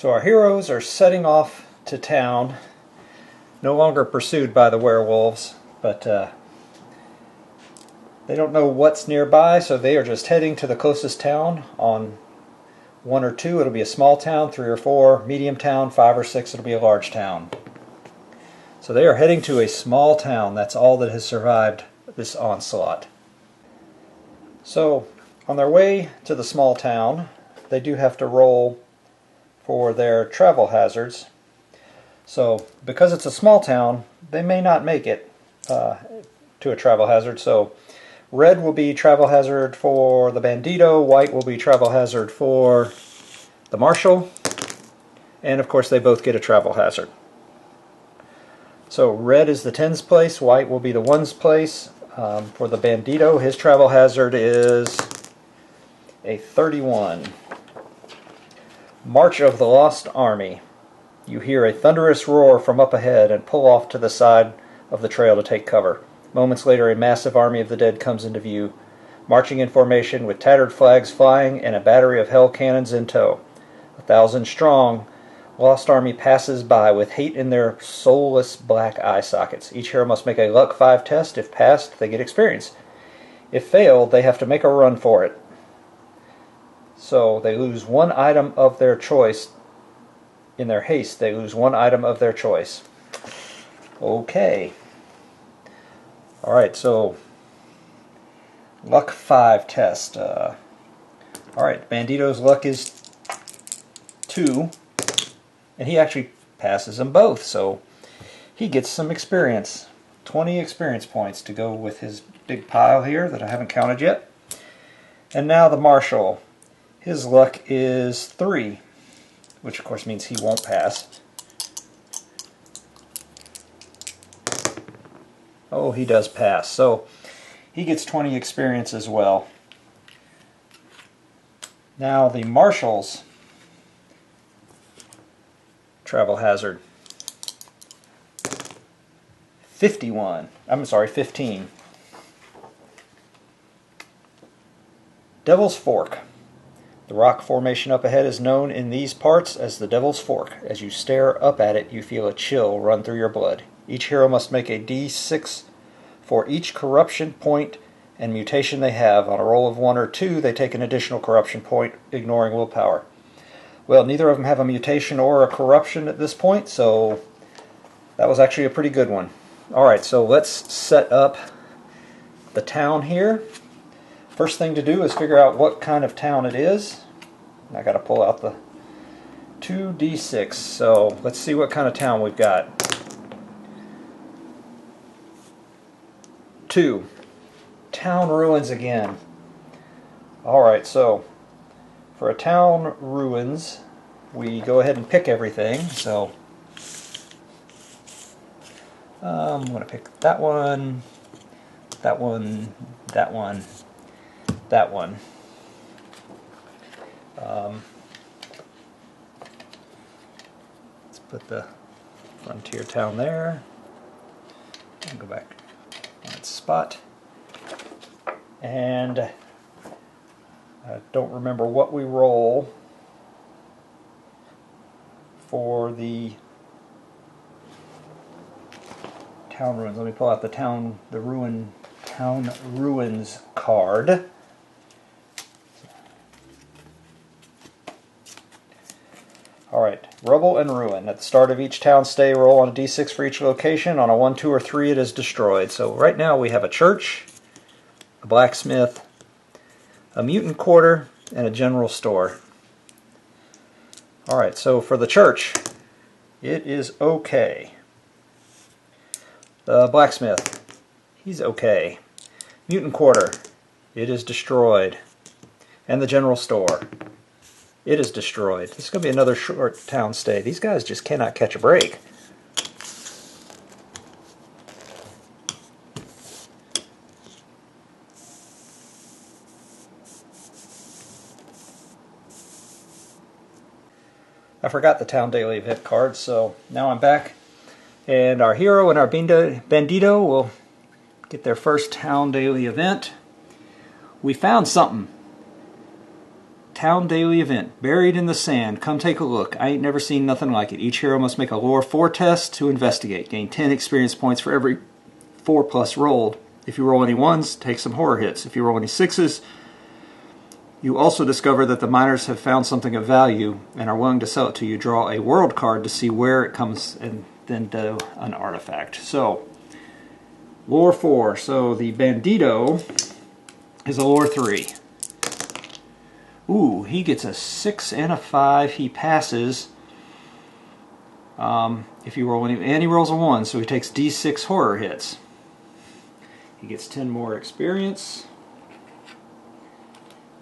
So our heroes are setting off to town, no longer pursued by the werewolves, but they don't know what's nearby, so they are just heading to the closest town. On 1 or 2 it'll be a small town, 3 or 4 medium town, 5 or 6 it'll be a large town. So they are heading to a small town. That's all that has survived this onslaught. So on their way to the small town, they do have to roll for their travel hazards. So because it's a small town, they may not make it to a travel hazard. So red will be travel hazard for the Bandido, white will be travel hazard for the Marshal, and of course they both get a travel hazard. So red is the 10's place, white will be the 1's place. For the Bandido, his travel hazard is a 31. March of the Lost Army. You hear a thunderous roar from up ahead and pull off to the side of the trail to take cover. Moments later, a massive army of the dead comes into view, marching in formation with tattered flags flying and a battery of hell cannons in tow. 1,000 strong, Lost Army passes by with hate in their soulless black eye sockets. Each hero must make a Luck 5 test. If passed, they get experience. If failed, they have to make a run for it. So they lose 1 item of their choice. In their haste, they lose 1 item of their choice. Okay. Alright, so Luck 5 test. Alright, Bandido's luck is 2. And he actually passes them both, so he gets some experience. 20 experience points to go with his big pile here that I haven't counted yet. And now the Marshal. His luck is 3, which of course means he won't pass. Oh, he does pass, so he gets 20 experience as well. Now the Marshal's travel hazard. 15. Devil's Fork. The rock formation up ahead is known in these parts as the Devil's Fork. As you stare up at it, you feel a chill run through your blood. Each hero must make a D6 for each corruption point and mutation they have. On a roll of 1 or 2, they take an additional corruption point, ignoring willpower. Well, neither of them have a mutation or a corruption at this point, so that was actually a pretty good one. Alright, so let's set up the town here. First thing to do is figure out what kind of town it is. I got to pull out the 2d6, so let's see what kind of town we've got. 2. Town ruins again. Alright, so for a town ruins, we go ahead and pick everything. So I'm going to pick that one, that one, that one, that one. Let's put the frontier town there and go back on its spot. And I don't remember what we roll for the town ruins. Let me pull out the town ruins card. Alright, rubble and ruin. At the start of each town stay, roll on a d6 for each location. On a 1, 2, or 3, it is destroyed. So right now we have a church, a blacksmith, a mutant quarter, and a general store. Alright, so for the church, it is okay. The blacksmith, he's okay. Mutant quarter, it is destroyed. And the general store, it is destroyed. This is going to be another short town stay. These guys just cannot catch a break. I forgot the town daily event card, so now I'm back. And our hero and our Bandido will get their first town daily event. We found something. Town daily event. Buried in the sand. Come take a look. I ain't never seen nothing like it. Each hero must make a lore 4 test to investigate. Gain 10 experience points for every 4+ rolled. If you roll any 1s, take some horror hits. If you roll any 6s, you also discover that the miners have found something of value and are willing to sell it to you. Draw a world card to see where it comes and then do an artifact. So, lore 4. So the Bandido is a lore 3. Ooh, he gets a 6 and a 5. He passes. If you roll any, and he rolls a 1, so he takes D6 horror hits. He gets 10 more experience.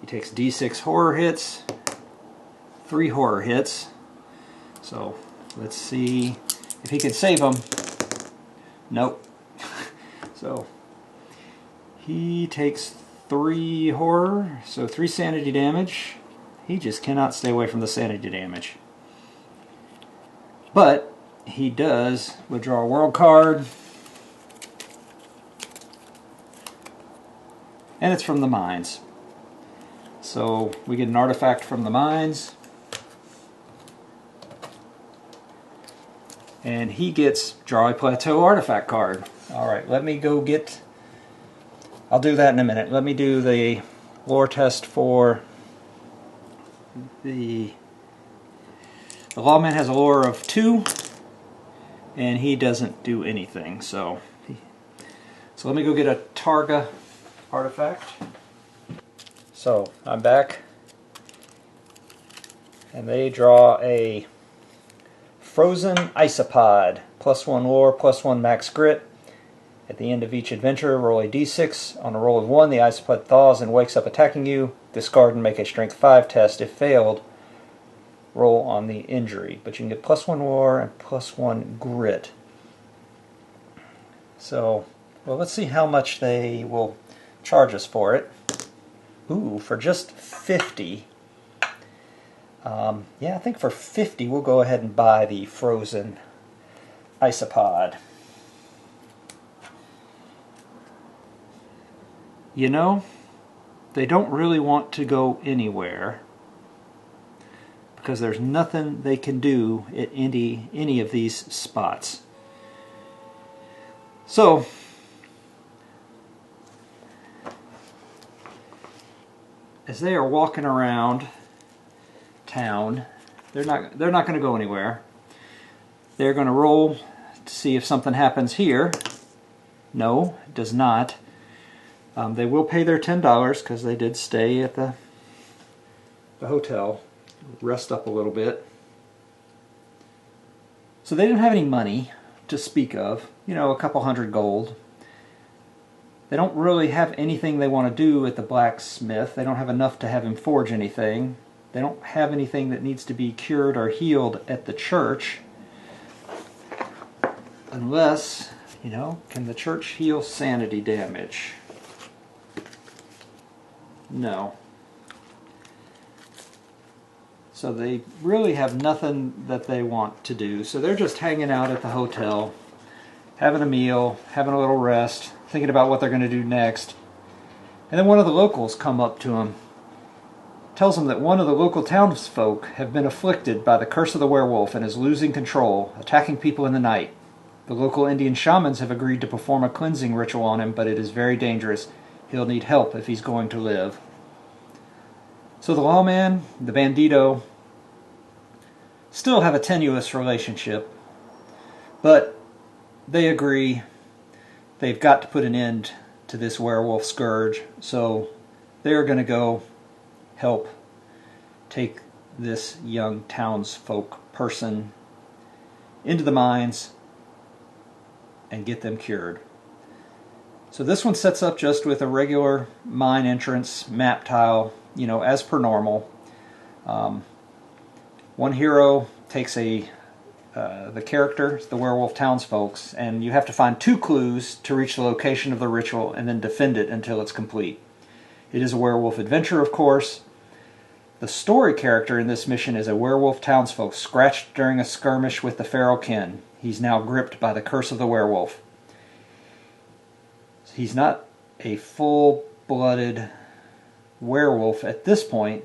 He takes D6 horror hits, 3 horror hits. So let's see if he can save them. Nope. So he takes 3 horror, so 3 sanity damage. He just cannot stay away from the sanity damage. But he does withdraw a world card. And it's from the mines. So we get an artifact from the mines. And he gets draw a plateau artifact card. Alright, let me go get... I'll do that in a minute. Let me do the lore test for the Lawman has a lore of 2. And he doesn't do anything. So let me go get a Targa artifact. So I'm back, and they draw a frozen isopod, +1 lore, +1 max grit. At the end of each adventure, roll a d6. On a roll of 1, the isopod thaws and wakes up attacking you. Discard and make a strength 5 test. If failed, roll on the injury. But you can get +1 lore and +1 grit. So, well, let's see how much they will charge us for it. Ooh, for just 50. Yeah, I think for 50 we'll go ahead and buy the frozen isopod. You know, they don't really want to go anywhere because there's nothing they can do at any of these spots. So as they are walking around town, they're not going to go anywhere. They're going to roll to see if something happens here. No, it does not. They will pay their $10 because they did stay at the hotel, rest up a little bit. So they didn't have any money to speak of, you know, a couple hundred gold. They don't really have anything they want to do at the blacksmith. They don't have enough to have him forge anything. They don't have anything that needs to be cured or healed at the church. Unless, you know, can the church heal sanity damage? No. So they really have nothing that they want to do. So they're just hanging out at the hotel, having a meal, having a little rest, thinking about what they're going to do next. And then one of the locals come up to him, tells him that one of the local townsfolk have been afflicted by the curse of the werewolf and is losing control, attacking people in the night. The local Indian shamans have agreed to perform a cleansing ritual on him, but it is very dangerous. He'll need help if he's going to live. So the lawman, the Bandido, still have a tenuous relationship, but they agree they've got to put an end to this werewolf scourge, so they're going to go help take this young townsfolk person into the mines and get them cured. So this one sets up just with a regular mine entrance map tile, you know, as per normal. One hero takes the character, the werewolf townsfolks, and you have to find 2 clues to reach the location of the ritual and then defend it until it's complete. It is a werewolf adventure, of course. The story character in this mission is a werewolf townsfolk scratched during a skirmish with the feral kin. He's now gripped by the curse of the werewolf. He's not a full-blooded werewolf at this point,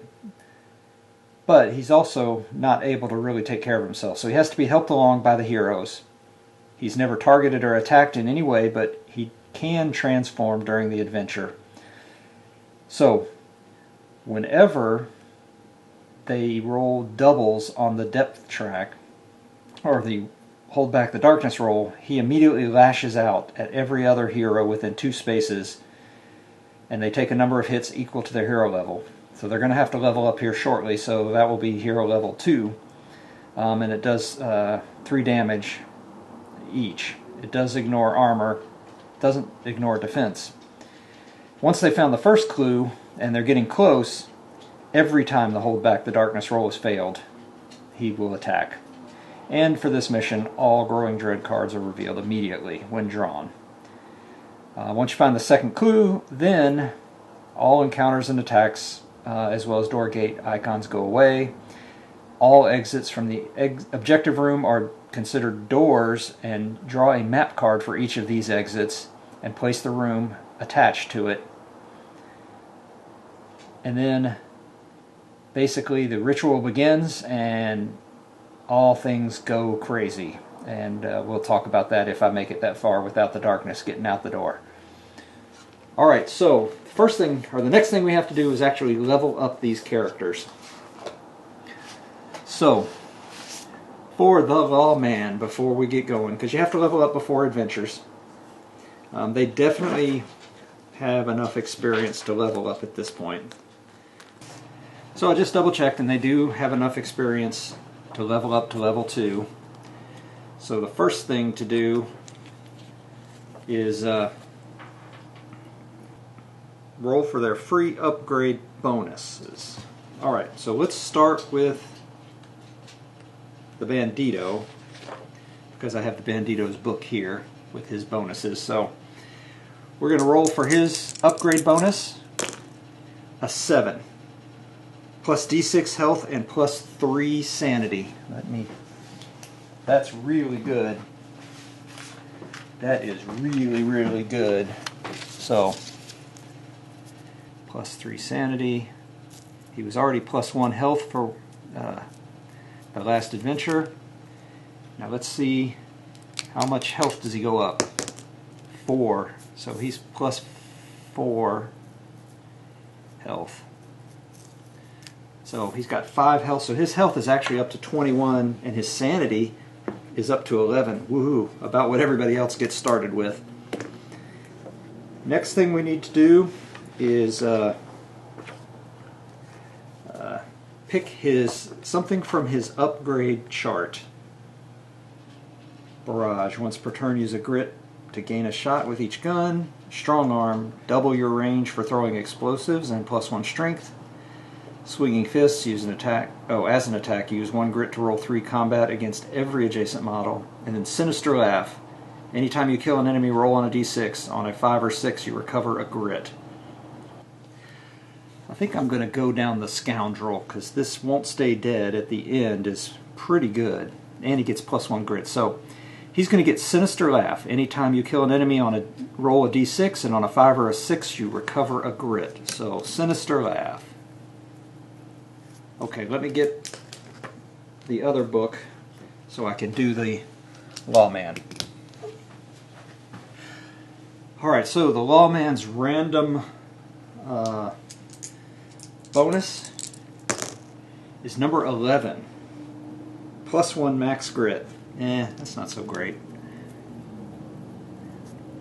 but he's also not able to really take care of himself, so he has to be helped along by the heroes. He's never targeted or attacked in any way, but he can transform during the adventure. So, whenever they roll doubles on the depth track, or the hold back the darkness roll, he immediately lashes out at every other hero within 2 spaces, and they take a number of hits equal to their hero level. So they're going to have to level up here shortly, so that will be hero level 2. And it does 3 damage each. It does ignore armor, doesn't ignore defense. Once they found the first clue, and they're getting close, every time the hold back the darkness roll has failed, he will attack. And for this mission, all Growing Dread cards are revealed immediately when drawn. Once you find the second clue, then all encounters and attacks, as well as door gate icons, go away. All exits from the objective room are considered doors, and draw a map card for each of these exits and place the room attached to it. And then basically the ritual begins and all things go crazy. And we'll talk about that if I make it that far without the darkness getting out the door. Alright, so the next thing we have to do is actually level up these characters. So, for the Lawman, before we get going, because you have to level up before adventures, they definitely have enough experience to level up at this point. So I just double checked, and they do have enough experience to level up to level 2. So the first thing to do is roll for their free upgrade bonuses. Alright, so let's start with the Bandido, because I have the Bandido's book here with his bonuses. So we're going to roll for his upgrade bonus a 7. Plus D6 health and plus 3 sanity. That's really good. That is really, really good. So, plus 3 sanity. He was already plus 1 health for the last adventure. Now let's see, how much health does he go up? 4. So he's plus 4 health. So he's got 5 health, so his health is actually up to 21, and his sanity is up to 11. Woohoo! About what everybody else gets started with. Next thing we need to do is pick something from his upgrade chart. Barrage. Once per turn, use a grit to gain a shot with each gun. Strong arm. Double your range for throwing explosives and plus 1 strength. Swinging fists, use an attack. As an attack, use 1 grit to roll 3 combat against every adjacent model. And then Sinister Laugh. Anytime you kill an enemy, roll on a d6. On a 5 or 6, you recover a grit. I think I'm going to go down the Scoundrel, because this won't stay dead at the end is pretty good. And he gets plus 1 grit. So he's going to get Sinister Laugh. Anytime you kill an enemy, roll a d6, and on a 5 or a 6, you recover a grit. So Sinister Laugh. Okay, let me get the other book so I can do the Lawman. Alright, so the Lawman's random bonus is number 11. Plus 1 max grit. That's not so great.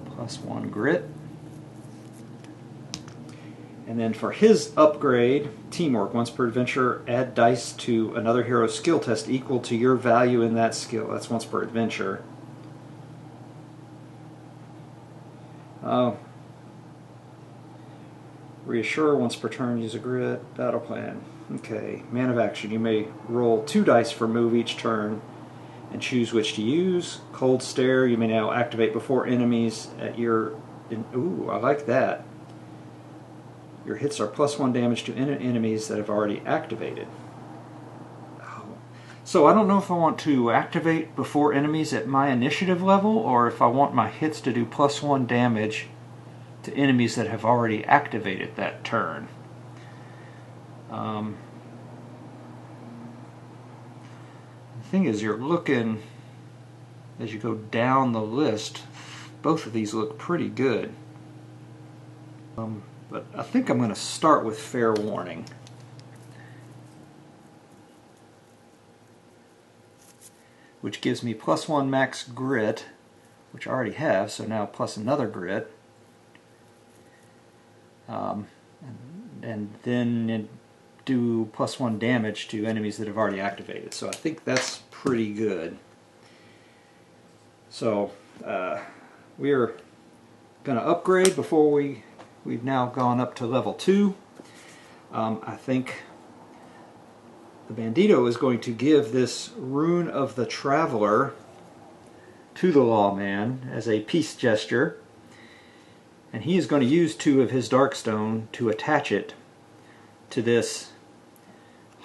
Plus 1 grit. And then for his upgrade, Teamwork. Once per adventure, add dice to another hero's skill test equal to your value in that skill. That's once per adventure. Reassure. Once per turn, use a grit. Battle plan. Okay. Man of action. You may roll 2 dice for move each turn and choose which to use. Cold Stare. You may now activate before enemies at your... Ooh, I like that. Your hits are plus 1 damage to enemies that have already activated. Oh. So I don't know if I want to activate before enemies at my initiative level, or if I want my hits to do plus 1 damage to enemies that have already activated that turn. The thing is, you're looking, as you go down the list, both of these look pretty good. But I think I'm going to start with Fair Warning. Which gives me +1 max grit, which I already have, so now plus another grit. And then do +1 damage to enemies that have already activated. So I think that's pretty good. So we're going to upgrade before we've now gone up to level 2. I think the Bandido is going to give this Rune of the Traveler to the Lawman as a peace gesture. And he is going to use 2 of his Darkstone to attach it to this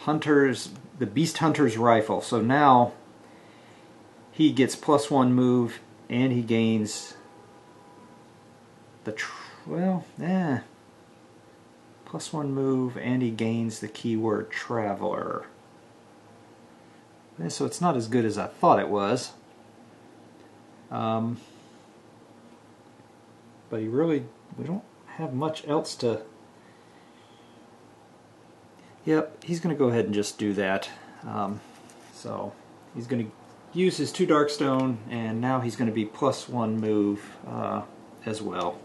the Beast Hunter's rifle. So now he gets +1 move and he gains the +1 move and he gains the keyword Traveler. So it's not as good as I thought it was. But we don't have much else to... Yep, he's going to go ahead and just do that. So he's going to use his 2 Darkstone, and now he's going to be +1 move as well.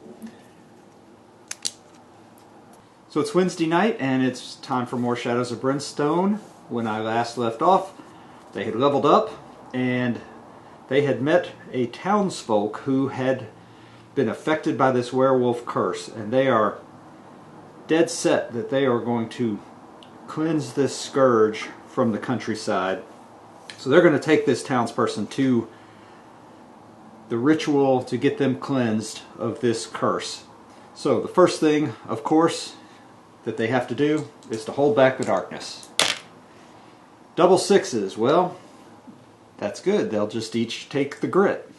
So it's Wednesday night, and it's time for more Shadows of Brimstone. When I last left off, they had leveled up, and they had met a townsfolk who had been affected by this werewolf curse, and they are dead set that they are going to cleanse this scourge from the countryside. So they're going to take this townsperson to the ritual to get them cleansed of this curse. So the first thing, of course, that they have to do is to hold back the darkness. Double 6s, well, that's good. They'll just each take the grit.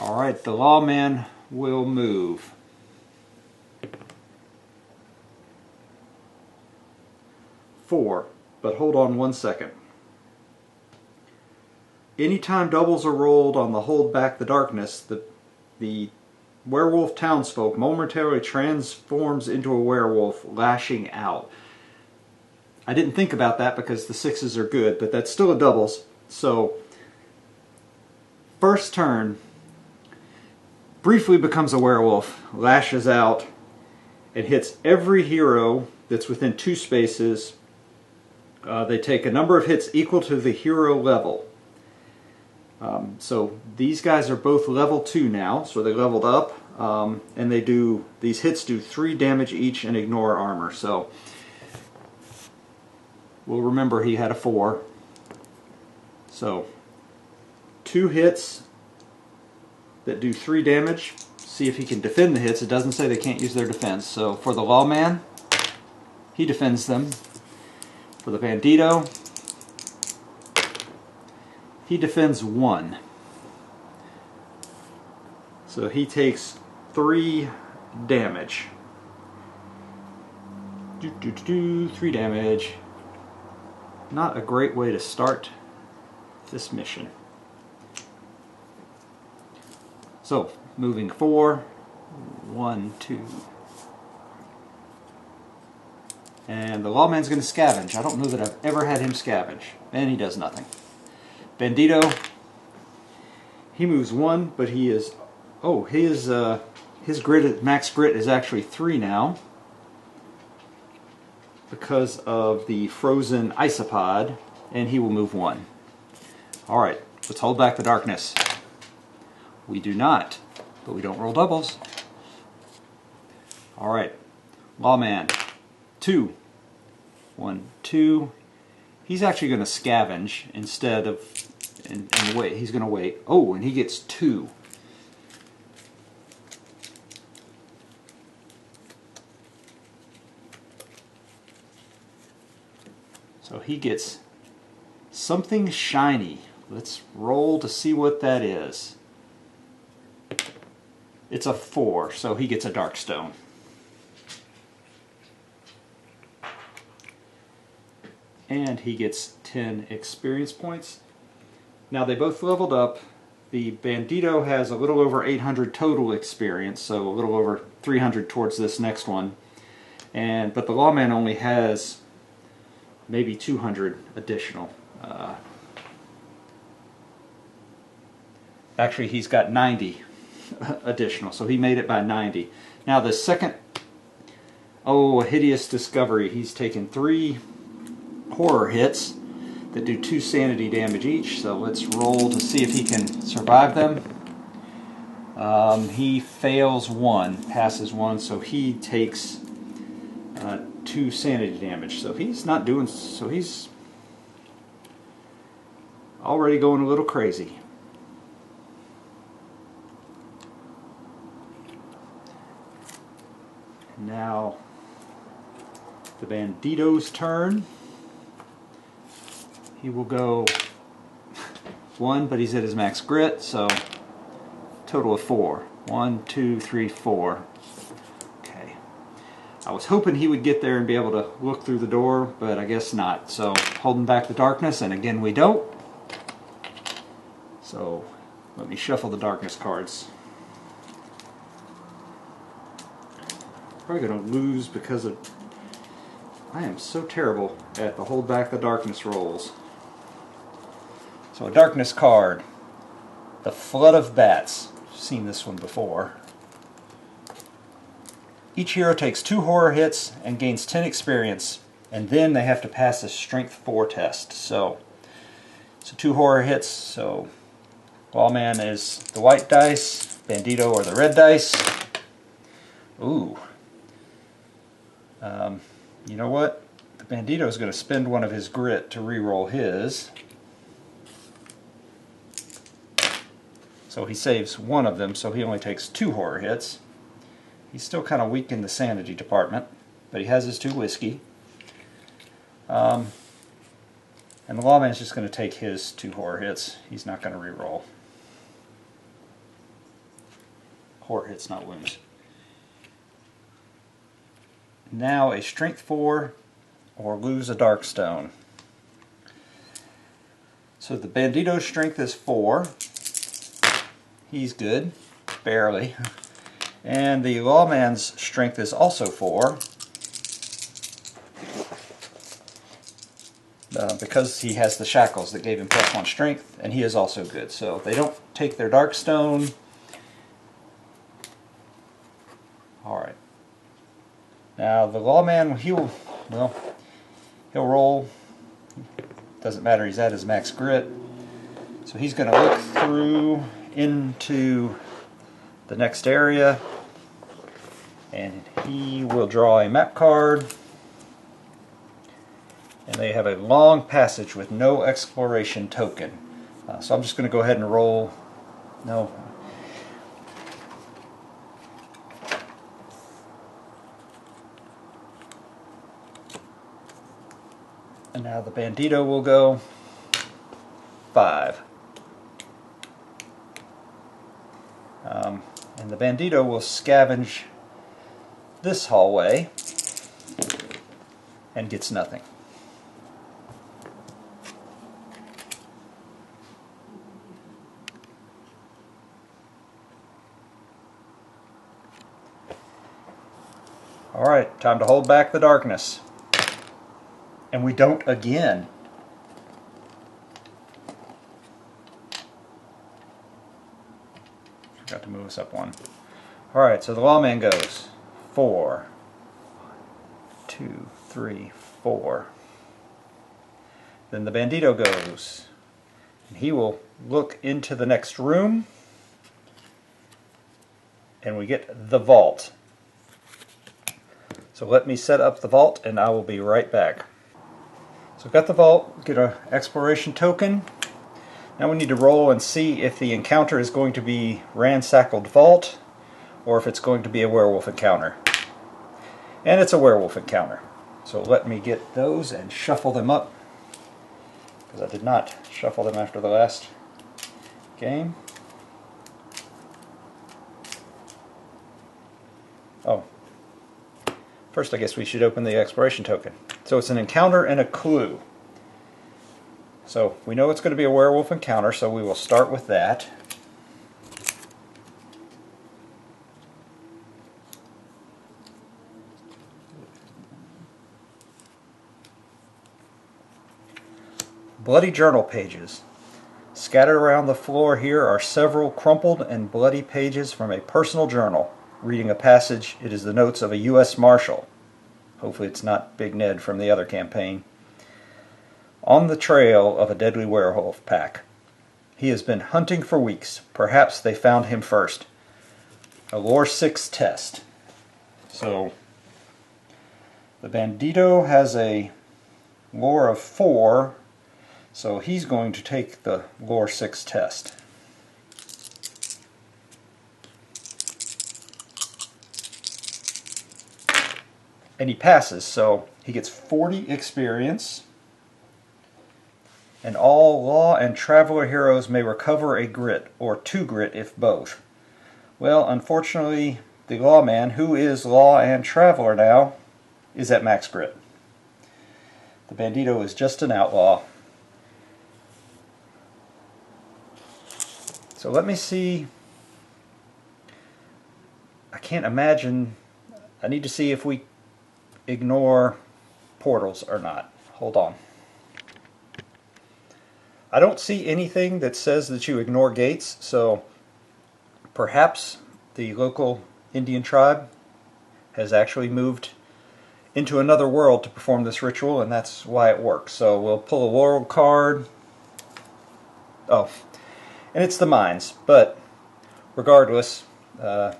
Alright, the Lawman will move. Four, but hold on 1 second. Anytime doubles are rolled on the hold back the darkness, the werewolf townsfolk momentarily transforms into a werewolf, lashing out. I didn't think about that because the 6s are good, but that's still a doubles. So, first turn, briefly becomes a werewolf, lashes out, and hits every hero that's within 2 spaces. They take a number of hits equal to the hero level. So these guys are both level 2 now, so they leveled up, and these hits do 3 damage each and ignore armor. So we'll remember he had a 4. So 2 hits that do 3 damage. See if he can defend the hits. It doesn't say they can't use their defense. So for the Lawman, he defends them. For the Bandido, he defends 1. So he takes 3 damage. 3 damage. Not a great way to start this mission. So, moving 4, 1, 2. And the Lawman's going to scavenge. I don't know that I've ever had him scavenge. And he does nothing. Bandido, he moves 1, but he is... Oh, his grit, max grit is actually 3 now. Because of the frozen isopod. And he will move 1. Alright, let's hold back the darkness. We do not, but we don't roll doubles. Alright, Lawman. 2. 1, 2. He's actually going to scavenge instead of... And wait. He's going to wait. Oh, and he gets 2. So he gets something shiny. Let's roll to see what that is. It's a 4, so he gets a Darkstone. and he gets 10 experience points. Now they both leveled up. The Bandido has a little over 800 total experience, so a little over 300 towards this next one. But the Lawman only has maybe 200 additional. Actually, he's got 90 additional, so he made it by 90. Now the second, a hideous discovery. He's taken 3 horror hits that do 2 sanity damage each, so let's roll to see if he can survive them. He fails 1, passes 1, so he takes 2 sanity damage. So he's not doing, so he's already going a little crazy. Now the Bandido's turn. He will go 1, but he's at his max grit, so total of 4. 1, 2, 3, 4. Okay. I was hoping he would get there and be able to look through the door, but I guess not. So holding back the darkness, and again we don't. So let me shuffle the darkness cards. Probably going to lose because of I am so terrible at the hold back the darkness rolls. So a darkness card, the Flood of Bats. I've seen this one before. Each hero takes 2 horror hits and gains 10 experience, and then they have to pass a Strength 4 test. So 2 horror hits. So Lawman is the white dice, Bandido or the red dice. Ooh. You know what? The Bandido is going to spend one of his grit to re-roll his. So he saves 1 of them, so he only takes 2 horror hits. He's still kind of weak in the sanity department, but he has his 2 whiskey. And the Lawman is just going to take his 2 horror hits. He's not going to re-roll. Horror hits, not wounds. Now a Strength 4 or lose a Dark Stone. So the Bandido's strength is 4. He's good, barely. And the Lawman's strength is also 4. Because he has the shackles that gave him +1 strength, and he is also good. So they don't take their Dark Stone. Alright. Now the Lawman, he'll roll. Doesn't matter, he's at his max grit. So he's going to look through into the next area, and he will draw a map card. And they have a long passage with no exploration token. So I'm just going to go ahead and roll. No. And now the Bandido will go 5. And the Bandido will scavenge this hallway and gets nothing. Alright, time to hold back the darkness. And we don't again. Forgot to move us up 1. Alright, so the Lawman goes 4. 2, 3, 4. Then the Bandido goes. And he will look into the next room. And we get the vault. So let me set up the vault and I will be right back. So I've got the vault, get an exploration token. Now we need to roll and see if the encounter is going to be Ransackled Vault or if it's going to be a werewolf encounter. And it's a werewolf encounter. So let me get those and shuffle them up, because I did not shuffle them after the last game. Oh. First I guess we should open the exploration token. So it's an encounter and a clue. So we know it's going to be a werewolf encounter, so we will start with that. Bloody journal pages. Scattered around the floor here are several crumpled and bloody pages from a personal journal. Reading a passage, it is the notes of a U.S. Marshal. Hopefully it's not Big Ned from the other campaign. On the trail of a deadly werewolf pack. He has been hunting for weeks. Perhaps they found him first. A lore 6 test. So, the Bandido has a lore of 4, so he's going to take the lore 6 test. And he passes, so he gets 40 experience. And all law and traveler heroes may recover a grit, or 2 grit if both. Well, unfortunately, the Lawman, who is law and traveler now, is at max grit. The Bandido is just an outlaw. So let me see. I can't imagine. I need to see if we ignore portals or not. Hold on. I don't see anything that says that you ignore gates, so perhaps the local Indian tribe has actually moved into another world to perform this ritual, and that's why it works. So we'll pull a laurel card. Oh, and it's the mines, but regardless, I'll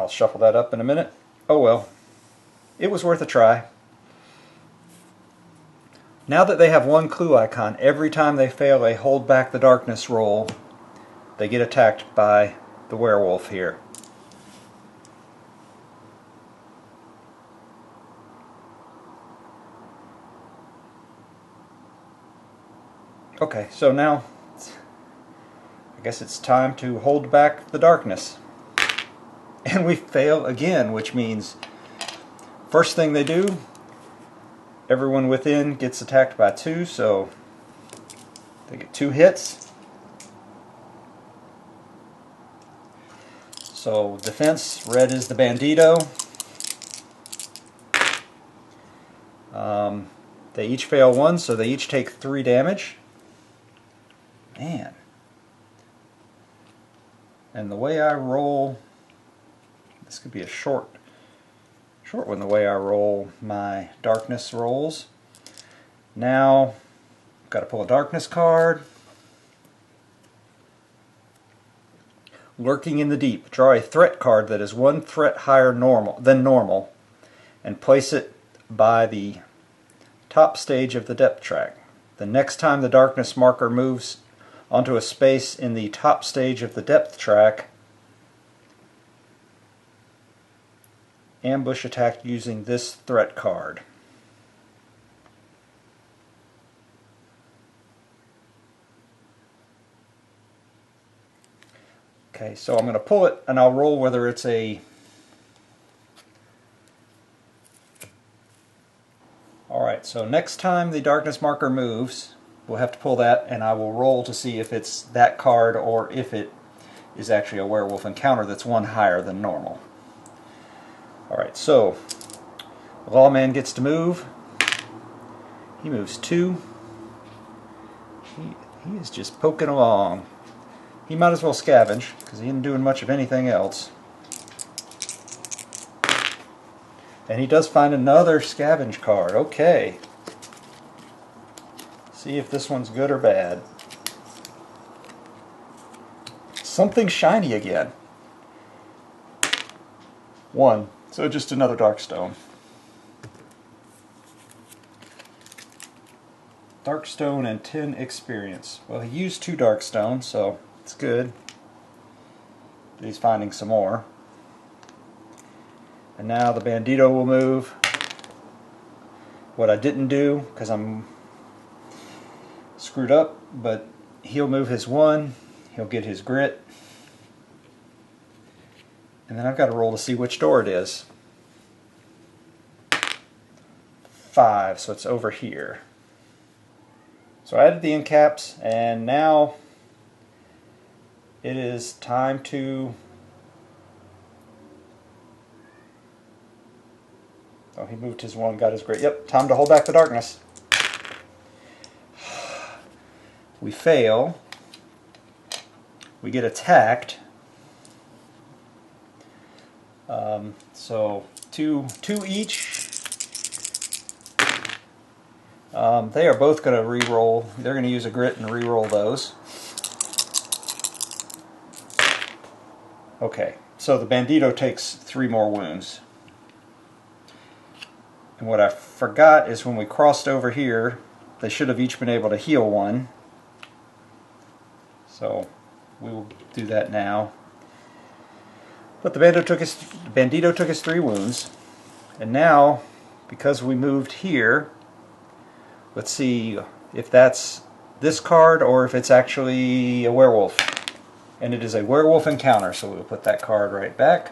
shuffle that up in a minute. Oh well, it was worth a try. Now that they have one clue icon, every time they fail a hold back the darkness roll, they get attacked by the werewolf here. Okay, so now I guess it's time to hold back the darkness. And we fail again, which means first thing they do, everyone within gets attacked by 2, so they get 2 hits. So defense, red is the Bandido. They each fail 1, so they each take 3 damage. Man. And the way I roll, this could be a short one, the way I roll my darkness rolls. Now, I've got to pull a darkness card. Lurking in the deep. Draw a threat card that is 1 threat higher than normal and place it by the top stage of the depth track. The next time the darkness marker moves onto a space in the top stage of the depth track, ambush attack using this threat card. Okay, so I'm going to pull it and I'll roll whether it's a... Alright, so next time the darkness marker moves, we'll have to pull that and I will roll to see if it's that card or if it is actually a werewolf encounter that's 1 higher than normal. Alright, so the Lawman gets to move. He moves 2. He is just poking along. He might as well scavenge, because he isn't doing much of anything else. And he does find another scavenge card. Okay. See if this one's good or bad. Something shiny again. 1. So just another dark stone. Dark stone and 10 experience. Well, he used 2 dark stones, so it's good. He's finding some more. And now the Bandido will move. What I didn't do, because I'm screwed up, but he'll move his 1. He'll get his grit. And then I've got to roll to see which door it is. 5, so it's over here. So I added the end caps, and now it is time to... Oh, he moved his one, got his great. Yep, time to hold back the darkness. We fail. We get attacked. So two each. They are both going to re-roll. They're going to use a grit and re-roll those. Okay, so the Bandido takes 3 more wounds. And what I forgot is when we crossed over here, they should have each been able to heal 1. So we will do that now. But the Bandido took his 3 wounds. And now, because we moved here, let's see if that's this card or if it's actually a werewolf. And it is a werewolf encounter, so we'll put that card right back.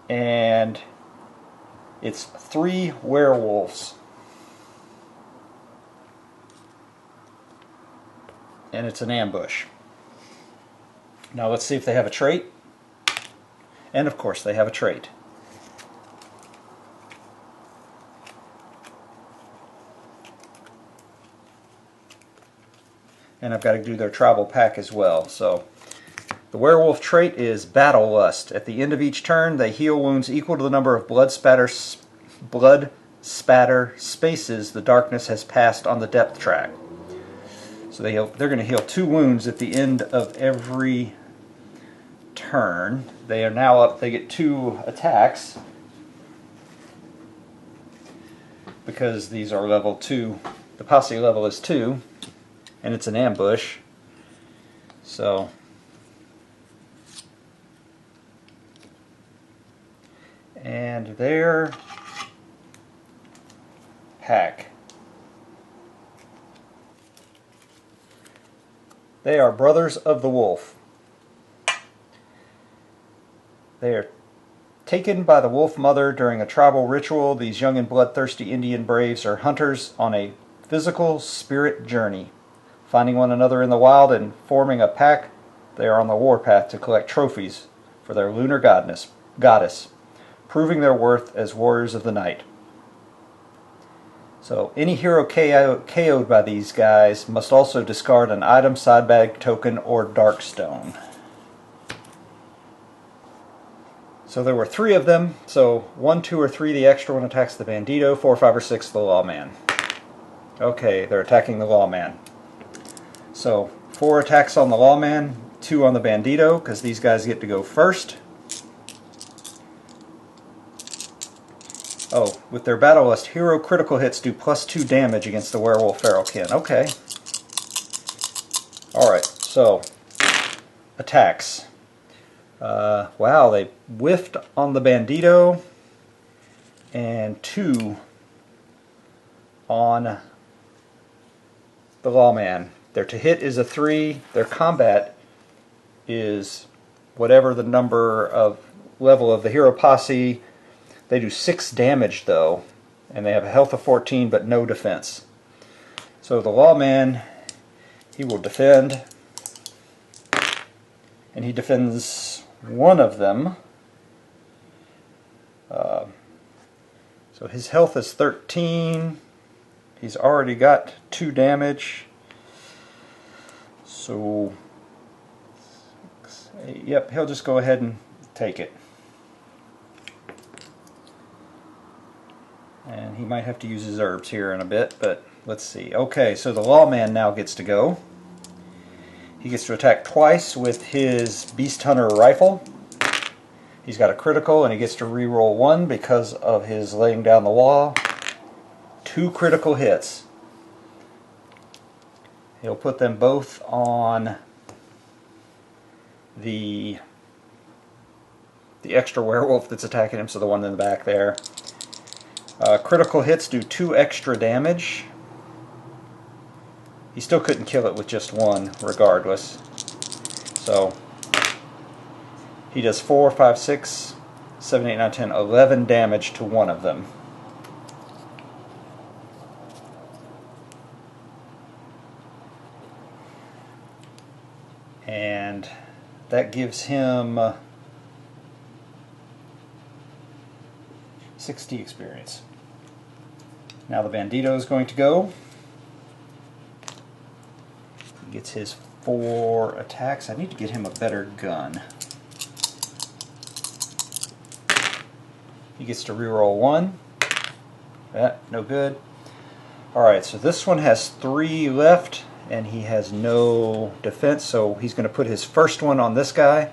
And it's 3 werewolves. And it's an ambush. Now let's see if they have a trait. And of course they have a trait. And I've got to do their tribal pack as well. So the werewolf trait is Battle Lust. At the end of each turn, they heal wounds equal to the number of blood spatter spaces the darkness has passed on the depth track. So they're going to heal 2 wounds at the end of every turn. They are now up. They get 2 attacks because these are level 2. The posse level is 2. And it's an ambush. So and their pack. They are Brothers of the Wolf. They are taken by the Wolf Mother during a tribal ritual. These young and bloodthirsty Indian braves are hunters on a physical spirit journey. Finding one another in the wild and forming a pack, they are on the warpath to collect trophies for their lunar goddess, proving their worth as warriors of the night. So any hero KO'd by these guys must also discard an item, side bag, token, or dark stone. So there were 3 of them. So 1, 2, or 3, the extra one attacks the Bandido. 4, 5, or 6, the Lawman. Okay, they're attacking the Lawman. So 4 attacks on the Lawman, 2 on the Bandido, because these guys get to go first. Oh, with their Battle Lust, hero critical hits do +2 damage against the werewolf feralkin. Okay. Alright, so attacks. Wow, they whiffed on the Bandido and 2 on the Lawman. Their to hit is a 3. Their combat is whatever the number of level of the hero posse. They do 6 damage though, and they have a health of 14 but no defense. So the Lawman, he will defend, and he defends one of them. So his health is 13. He's already got 2 damage. So, 6, 8, yep, he'll just go ahead and take it. And he might have to use his herbs here in a bit, but let's see. Okay, so the Lawman now gets to go. He gets to attack twice with his Beast Hunter rifle. He's got a critical, and he gets to reroll 1 because of his laying down the law. 2 critical hits. He'll put them both on the extra werewolf that's attacking him, so the one in the back there. Critical hits do 2 extra damage. He still couldn't kill it with just 1, regardless. So he does 4, 5, 6, 7, 8, 9, 10, 11 damage to one of them. And that gives him 60 experience. Now the Bandido is going to go. He gets his 4 attacks. I need to get him a better gun. He gets to reroll 1. No good. Alright, so this one has 3 left, and he has no defense, so he's going to put his first one on this guy,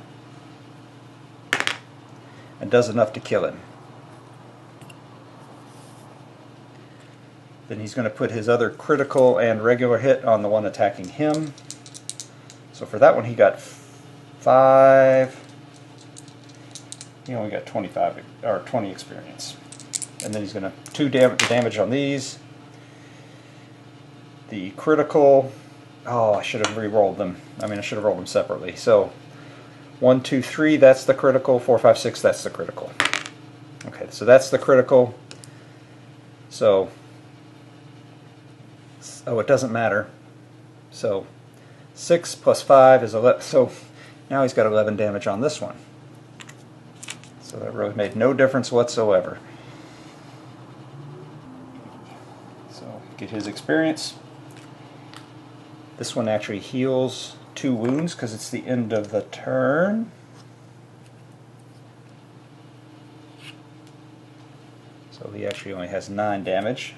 and does enough to kill him. Then he's going to put his other critical and regular hit on the one attacking him. So for that one he got 5. He only got 25 or 20 experience. And then he's going to 2 damage on these. The critical, oh, I should have re-rolled them. I mean, I should have rolled them separately. So 1, 2, 3, that's the critical. 4, 5, 6, that's the critical. Okay, so that's the critical. So, oh, it doesn't matter. So 6 plus 5 is 11. So now he's got 11 damage on this one. So that really made no difference whatsoever. So get his experience. This one actually heals 2 wounds because it's the end of the turn. So he actually only has 9 damage.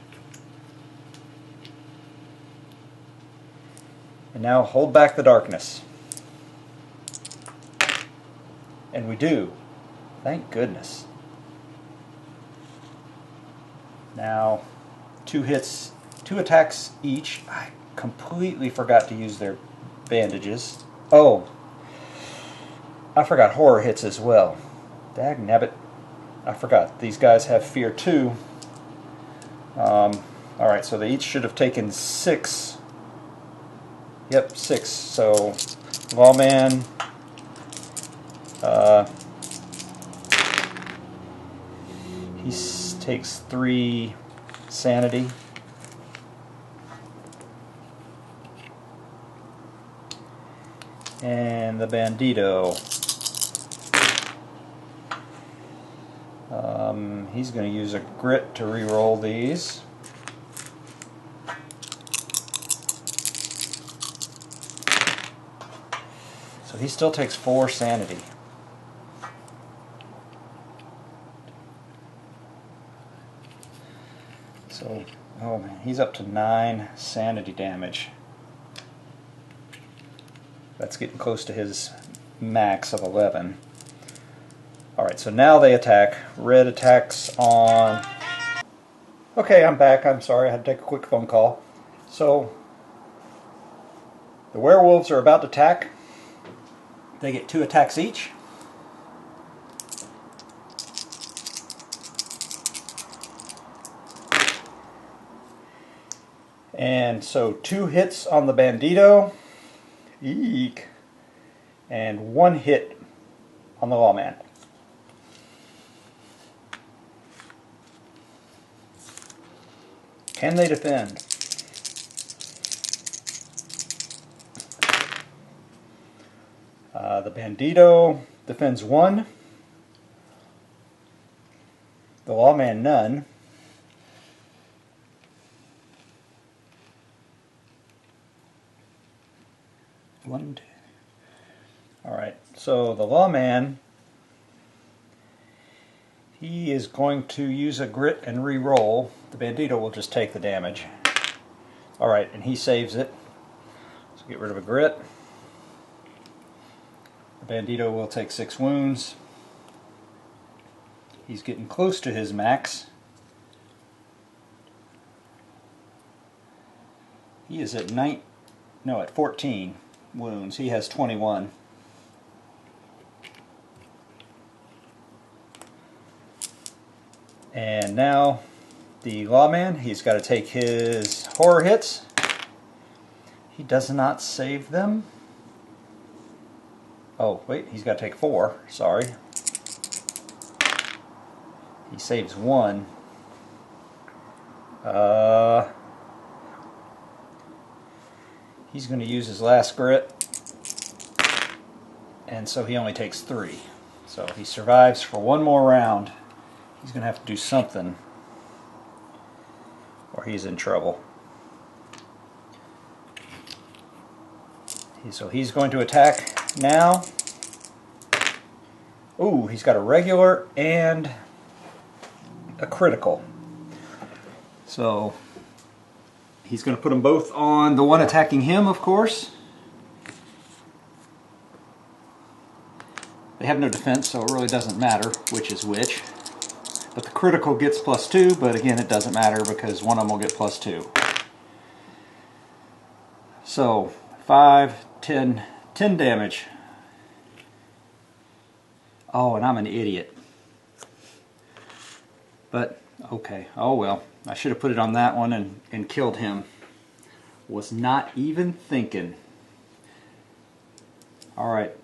And now hold back the darkness. And we do. Thank goodness. Now 2 hits, 2 attacks each. I completely forgot to use their bandages. Oh, I forgot horror hits as well. Dagnabbit. I forgot. These guys have fear too. Alright, so they each should have taken 6. Yep, 6. So, Lawman, he takes 3 sanity. And the Bandido, he's going to use a grit to re-roll these. So he still takes 4 sanity. So, oh man, he's up to 9 sanity damage. That's getting close to his max of 11. Alright, so now they attack. Red attacks on... Okay, I'm back. I'm sorry, I had to take a quick phone call. So, the werewolves are about to attack. They get 2 attacks each. And so 2 hits on the Bandido. Eek. And 1 hit on the Lawman. Can they defend? The Bandido defends 1. The Lawman none. One, two. Alright, so the Lawman, he is going to use a grit and re-roll. The Bandido will just take the damage. Alright, and he saves it. So get rid of a grit. The Bandido will take 6 wounds. He's getting close to his max. He is at at 14 wounds. He has 21. And now the Lawman, he's got to take his horror hits. He does not save them. Oh, wait, he's got to take 4. Sorry. He saves 1. He's going to use his last grit. and so he only takes 3. So if he survives for one more round, he's going to have to do something or he's in trouble. So he's going to attack now. Ooh, he's got a regular and a critical. So he's going to put them both on the one attacking him, of course. They have no defense, so it really doesn't matter which is which. But the critical gets +2, but again it doesn't matter because one of them will get +2. So 5, 10 damage. Oh, and I'm an idiot. But, okay, oh well. I should have put it on that one and killed him. Was not even thinking. Alright.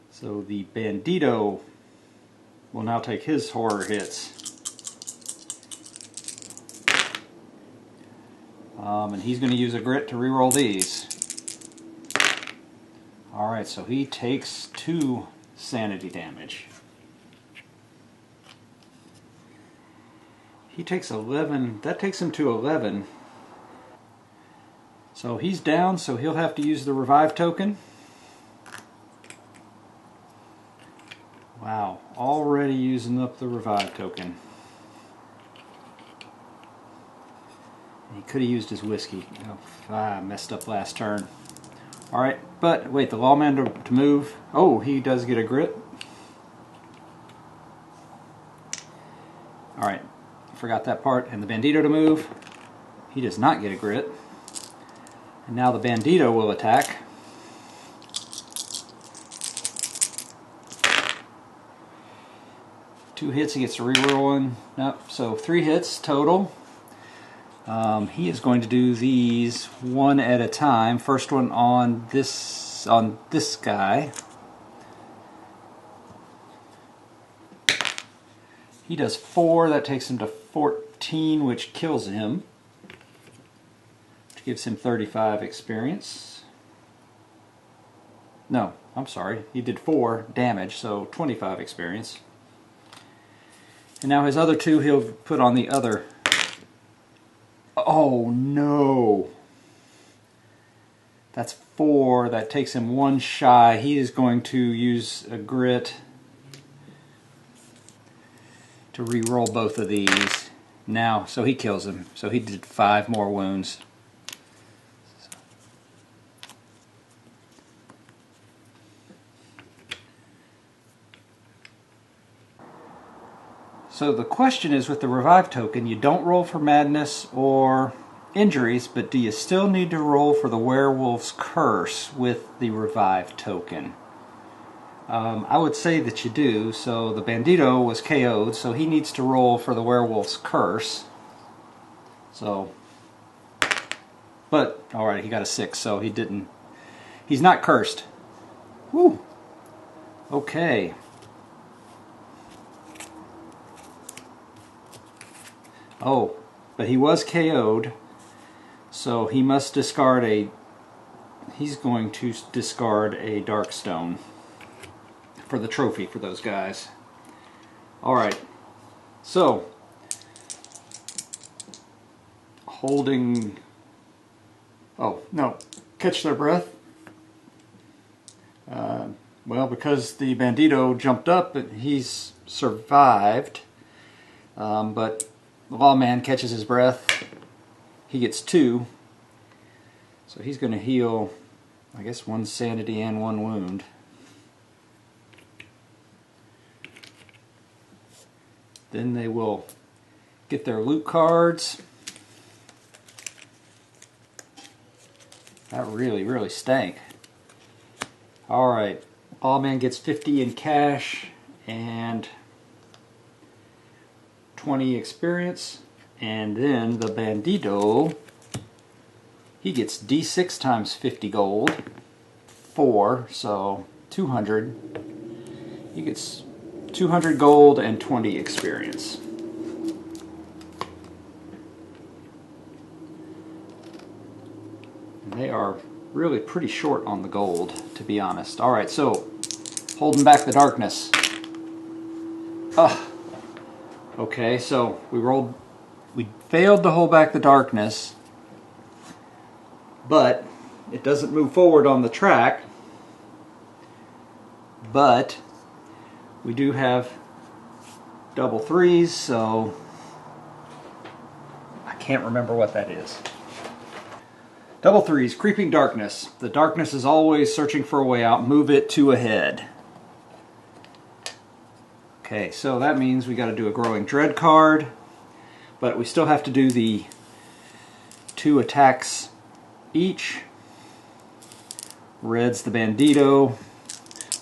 So the Bandido will now take his horror hits. And he's going to use a grit to reroll these. Alright, so he takes 2 sanity damage. He takes 11. That takes him to 11. So he's down, so he'll have to use the revive token. Wow, already using up the revive token. He could have used his whiskey. Oh, I messed up last turn. Alright, but wait, the Lawman to move. Oh, he does get a grit. Alright, forgot that part. And the Bandido to move. He does not get a grit. And now the Bandido will attack. Two hits, he gets to reroll one. Nope, so 3 hits total. He is going to do these one at a time. First one on this guy. He does 4. That takes him to 14, which kills him. Which gives him 35 experience. No, I'm sorry. He did 4 damage, so 25 experience. And now his other 2 he'll put on the other. Oh no! That's 4. That takes him 1 shy. He is going to use a grit to re-roll both of these. Now, so he kills him. So he did 5 more wounds. So the question is, with the revive token, you don't roll for madness or injuries, but do you still need to roll for the werewolf's curse with the revive token? I would say that you do. So the Bandido was KO'd, so he needs to roll for the werewolf's curse. So, but alright, he got a 6, so he didn't. He's not cursed. Whew. Okay. Oh, but he was KO'd, so he must discard a. He's going to discard a Darkstone for the trophy for those guys. Alright, so holding. Oh, no, catch their breath. Well, because the Bandido jumped up, he's survived, but the Lawman catches his breath. He gets 2. So he's going to heal, I guess, 1 sanity and 1 wound. Then they will get their loot cards. That really stank. Alright, Lawman gets 50 in cash and 20 experience, and then the Bandido, he gets D6 times 50 gold, 4, so 200. He gets 200 gold and 20 experience. And they are really pretty short on the gold, to be honest. Alright, so holding back the darkness. Okay, so we failed to hold back the darkness, but it doesn't move forward on the track. But we do have double threes, so I can't remember what that is. Double threes, creeping darkness. The darkness is always searching for a way out. Move it to a head. Okay, so that means we got to do a growing dread card, but we still have to do the 2 attacks each. Red's the Bandido,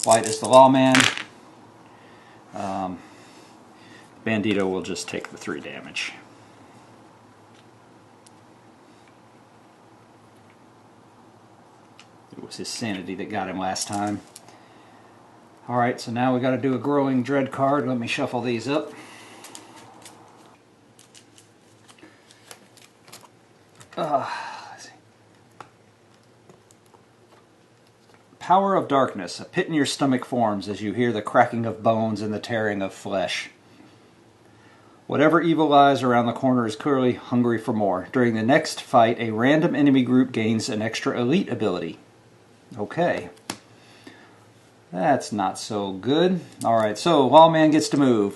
white is the Lawman. Bandido will just take the 3 damage. It was his sanity that got him last time. Alright, so now we got to do a growing dread card. Let me shuffle these up. Let's see. Power of darkness. A pit in your stomach forms as you hear the cracking of bones and the tearing of flesh. Whatever evil lies around the corner is clearly hungry for more. During the next fight, a random enemy group gains an extra elite ability. Okay. That's not so good. Alright, so Lawman gets to move.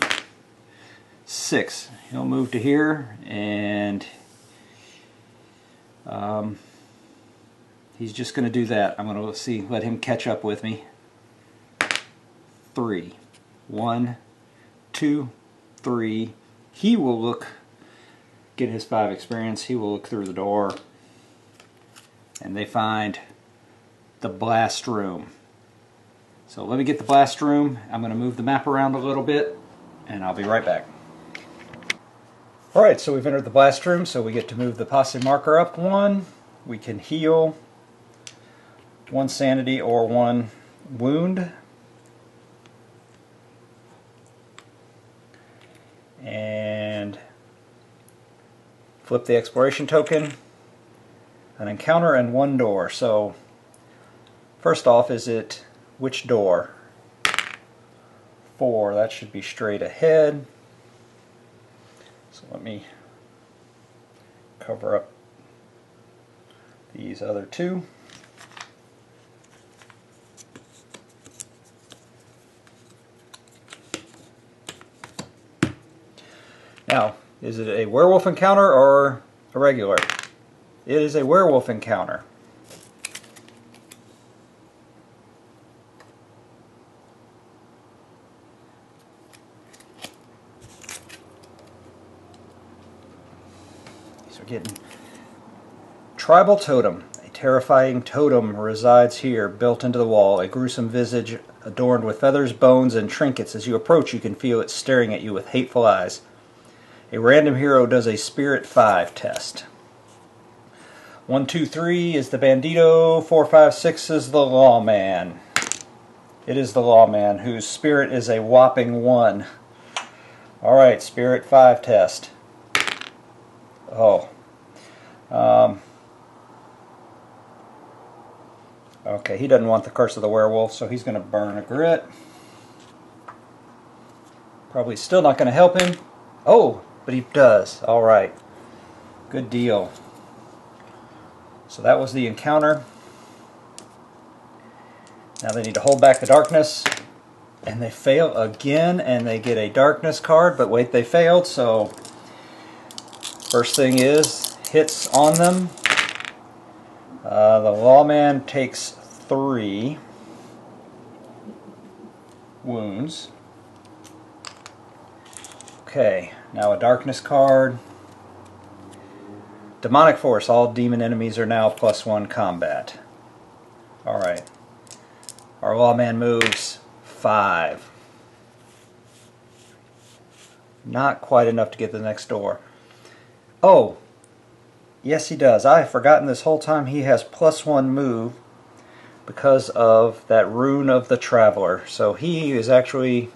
6. He'll move to here, and he's just going to do that. I'm going to let him catch up with me. 3. 1, 2, 3. He will get his 5 experience. He will look through the door, and they find the blast room. So let me get the blast room. I'm going to move the map around a little bit, and I'll be right back. Alright, so we've entered the blast room, so we get to move the posse marker up 1. We can heal 1 sanity or 1 wound. And flip the exploration token. An encounter and 1 door. So first off, is it which door? 4. That should be straight ahead. So let me cover up these other 2. Now, is it a werewolf encounter or a regular? It is a werewolf encounter. These are getting... Tribal totem. A terrifying totem resides here, built into the wall. A gruesome visage adorned with feathers, bones, and trinkets. As you approach, you can feel it staring at you with hateful eyes. A random hero does a Spirit 5 test. 1, 2, 3 is the Bandido. 4, 5, 6 is the Lawman. It is the Lawman, whose spirit is a whopping 1. Alright, Spirit 5 test. Oh. Okay, he doesn't want the Curse of the Werewolf, so he's going to burn a grit. Probably still not going to help him. Oh, but he does. Alright. Good deal. So that was the encounter. Now they need to hold back the darkness. And they fail again, and they get a darkness card. But wait, they failed, so... First thing is, hits on them. The Lawman takes 3 wounds. Okay, now a darkness card. Demonic Force. All demon enemies are now +1 combat. Alright. Our Lawman moves 5. Not quite enough to get to the next door. Oh! Yes, he does. I have forgotten this whole time he has +1 move because of that Rune of the Traveler. So he is actually...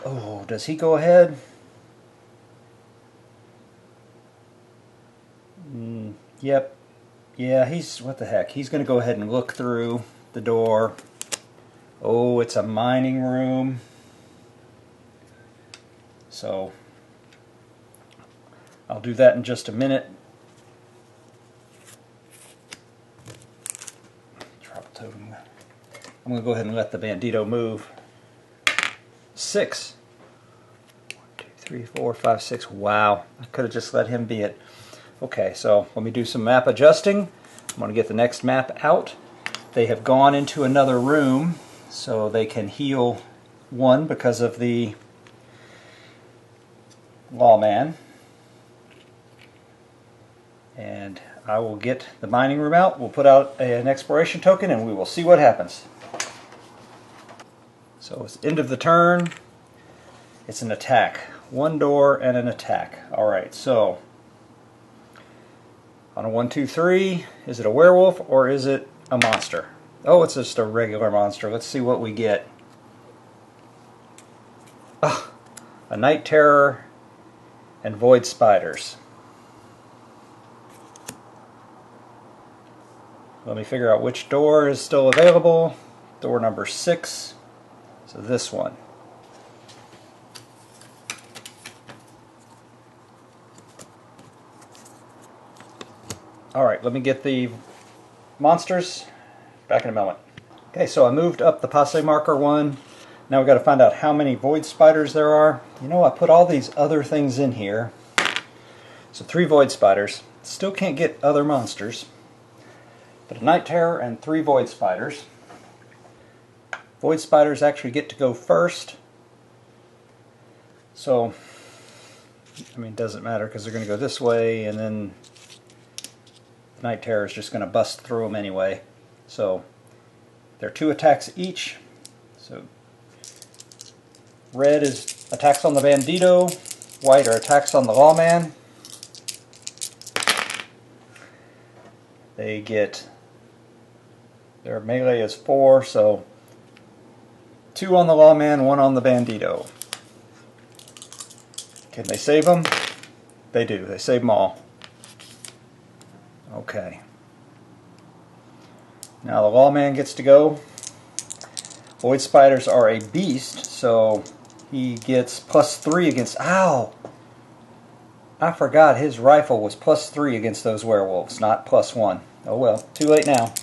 Oh, does he go ahead? Yep, Yeah, what the heck? He's going to go ahead and look through the door. Oh, it's a mining room. So I'll do that in just a minute. Drop totem. I'm going to go ahead and let the Bandido move. 6. 1, 2, 3, 4, 5, 6. Wow, I could have just let him be it. Okay, so let me do some map adjusting. I'm going to get the next map out. They have gone into another room, so they can heal 1 because of the Lawman. And I will get the mining room out. We'll put out an exploration token and we will see what happens. So it's end of the turn. It's an attack. 1 door and an attack. Alright, so on a 1, 2, 3, is it a werewolf or is it a monster? Oh, it's just a regular monster. Let's see what we get. Ugh, a night terror and void spiders. Let me figure out which door is still available. Door number 6. So this one. Alright, let me get the monsters. Back in a moment. Okay, so I moved up the passe marker 1. Now we've got to find out how many void spiders there are. You know, I put all these other things in here. So 3 void spiders. Still can't get other monsters. But a night terror and 3 void spiders. Void spiders actually get to go first. So, I mean, it doesn't matter because they're going to go this way, and then the night terror is just going to bust through them anyway. So, there are 2 attacks each. So, red is attacks on the Bandido, white are attacks on the Lawman. They get, their melee is 4, so 2 on the Lawman, 1 on the Bandido. Can they save them? They do. They save them all. Okay. Now the Lawman gets to go. Void spiders are a beast, so he gets +3 against... Ow! I forgot his rifle was +3 against those werewolves, not +1. Oh well, too late now.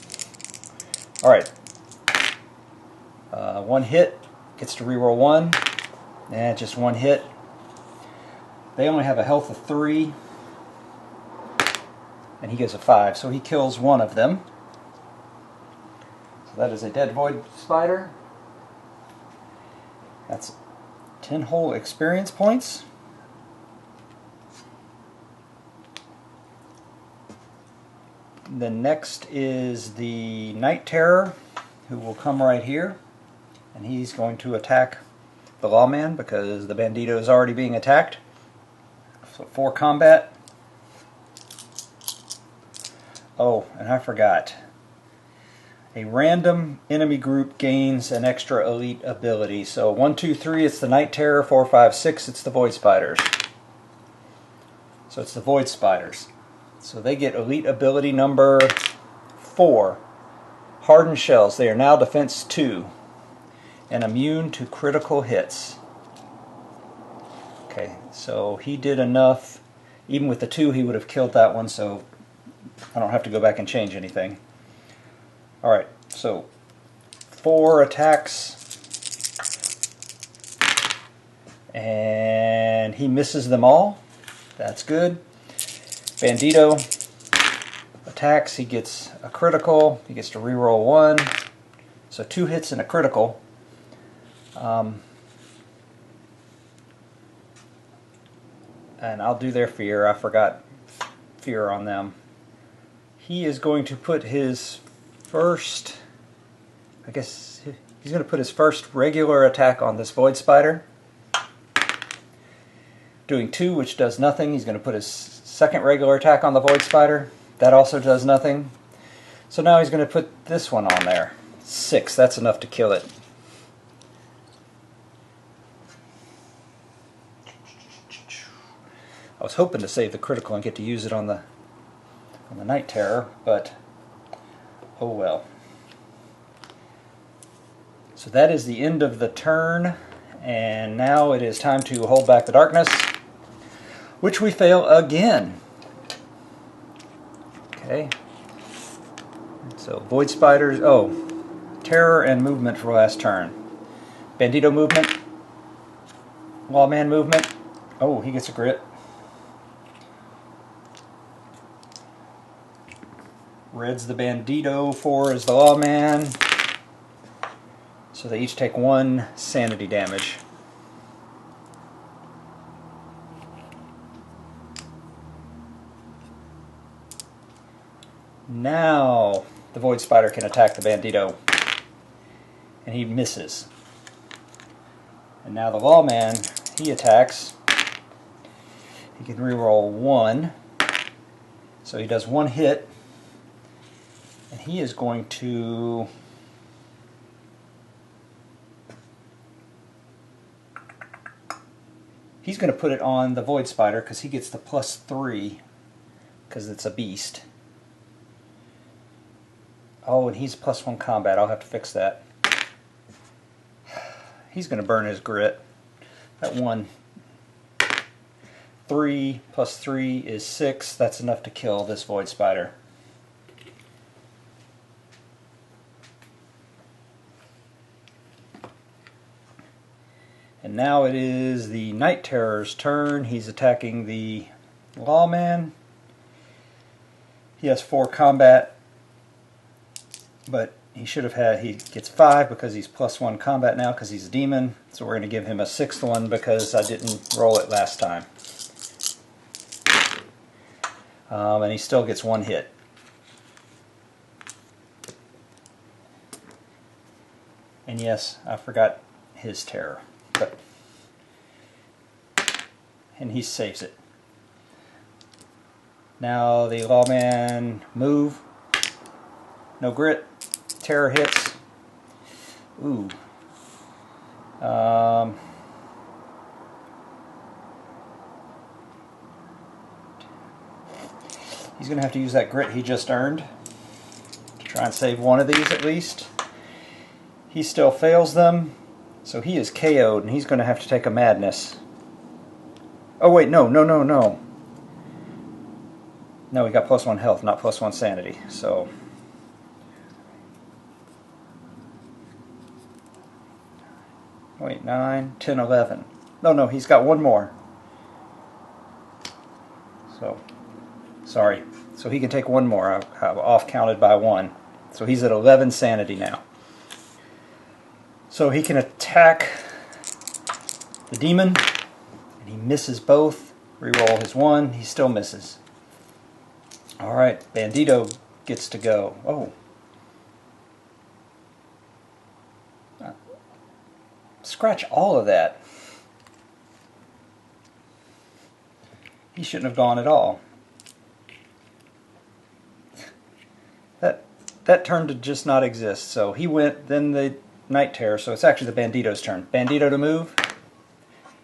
Alright. 1 hit, gets to reroll 1. And just 1 hit. They only have a health of 3. And he gets a 5, so he kills 1 of them. So that is a dead void spider. That's 10 whole experience points. The next is the Night Terror, who will come right here. And he's going to attack the Lawman because the Bandido is already being attacked. So 4 combat. Oh, and I forgot. A random enemy group gains an extra elite ability. So 1, 2, 3, it's the Night Terror. 4, 5, 6, it's the Void Spiders. So it's the Void Spiders. So they get elite ability number 4. Hardened Shells. They are now defense 2. And immune to critical hits. Okay, so he did enough. Even with the 2, he would have killed that one, so I don't have to go back and change anything. Alright, so 4 attacks. And he misses them all. That's good. Bandido attacks. He gets a critical. He gets to reroll 1. So 2 hits and a critical. And I'll do their fear. I forgot fear on them. He is going to put his first, I guess he's going to put his first regular attack on this Void Spider. Doing 2, which does nothing. He's going to put his second regular attack on the Void Spider. That also does nothing. So now he's going to put this one on there. 6, that's enough to kill it. I was hoping to save the critical and get to use it on the on the Night Terror, but oh well. So that is the end of the turn, and now it is time to hold back the darkness, which we fail again. Okay. So Void Spiders, Terror and movement for last turn. Bandido movement. Lawman movement. Oh, he gets a grit. Red's the Bandido, 4 is the Lawman. So they each take 1 sanity damage. Now the Void Spider can attack the Bandido. And he misses. And now the Lawman, he attacks. He can reroll 1. So he does 1 hit. And he is going to... He's going to put it on the Void Spider because he gets the +3 because it's a beast. Oh, and he's +1 combat. I'll have to fix that. He's going to burn his grit. That 1. 3 + 3 is 6. That's enough to kill this Void Spider. And now it is the Night Terror's turn. He's attacking the Lawman. He has 4 combat, but he should have had, he gets 5 because he's +1 combat now because he's a demon. So we're going to give him a 6th one because I didn't roll it last time. And he still gets 1 hit. And yes, I forgot his terror. And he saves it. Now the Lawman move. No grit. Terror hits. Ooh. He's going to have to use that grit he just earned to try and save one of these at least. He still fails them, so he is KO'd, and he's going to have to take a madness. Oh wait, no. No, he got +1 health, not +1 sanity, so... Wait, 9, 10, 11. No, he's got 1 more. So, sorry. So he can take 1 more. I've off-counted by 1. So he's at 11 sanity now. So he can attack the demon, and he misses both. Reroll his 1. He still misses. Alright, Bandido gets to go. Oh. Scratch all of that. He shouldn't have gone at all. That turn did just not exist. So he went, then the Night Terror, so it's actually the Bandido's turn. Bandido to move.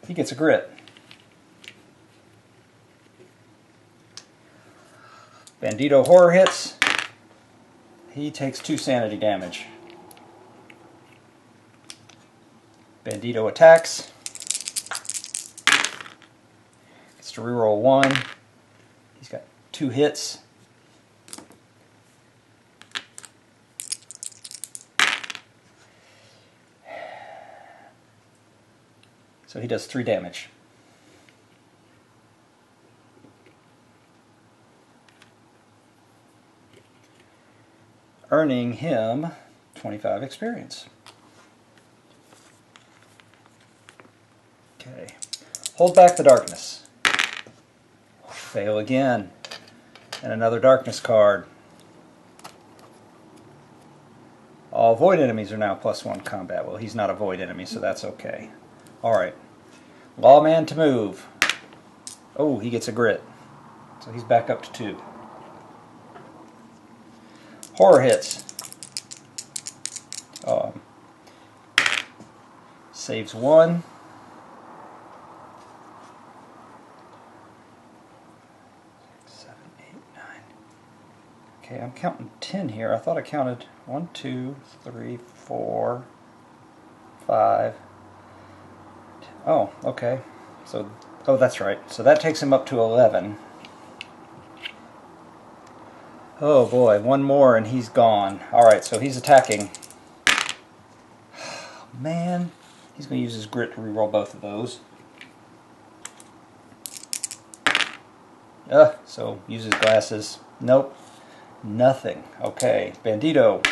He gets a grit. Bandido horror hits. He takes 2 sanity damage. Bandido attacks. Gets to reroll 1. He's got 2 hits. So he does 3 damage. Earning him 25 experience. Okay. Hold back the darkness. Fail again. And another darkness card. All void enemies are now +1 combat. Well, he's not a void enemy, so that's okay. Alright. Lawman to move. Oh, he gets a grit. So he's back up to 2. Horror hits. Saves 1. I'm counting 10 here. I thought I counted 1, 2, 3, 4, 5. Oh, okay. So, oh, that's right. So that takes him up to 11. Oh boy, one more and he's gone. Alright, so he's attacking. Man, he's going to use his grit to reroll both of those. So use his glasses. Nope. Nothing. Okay, Bandido.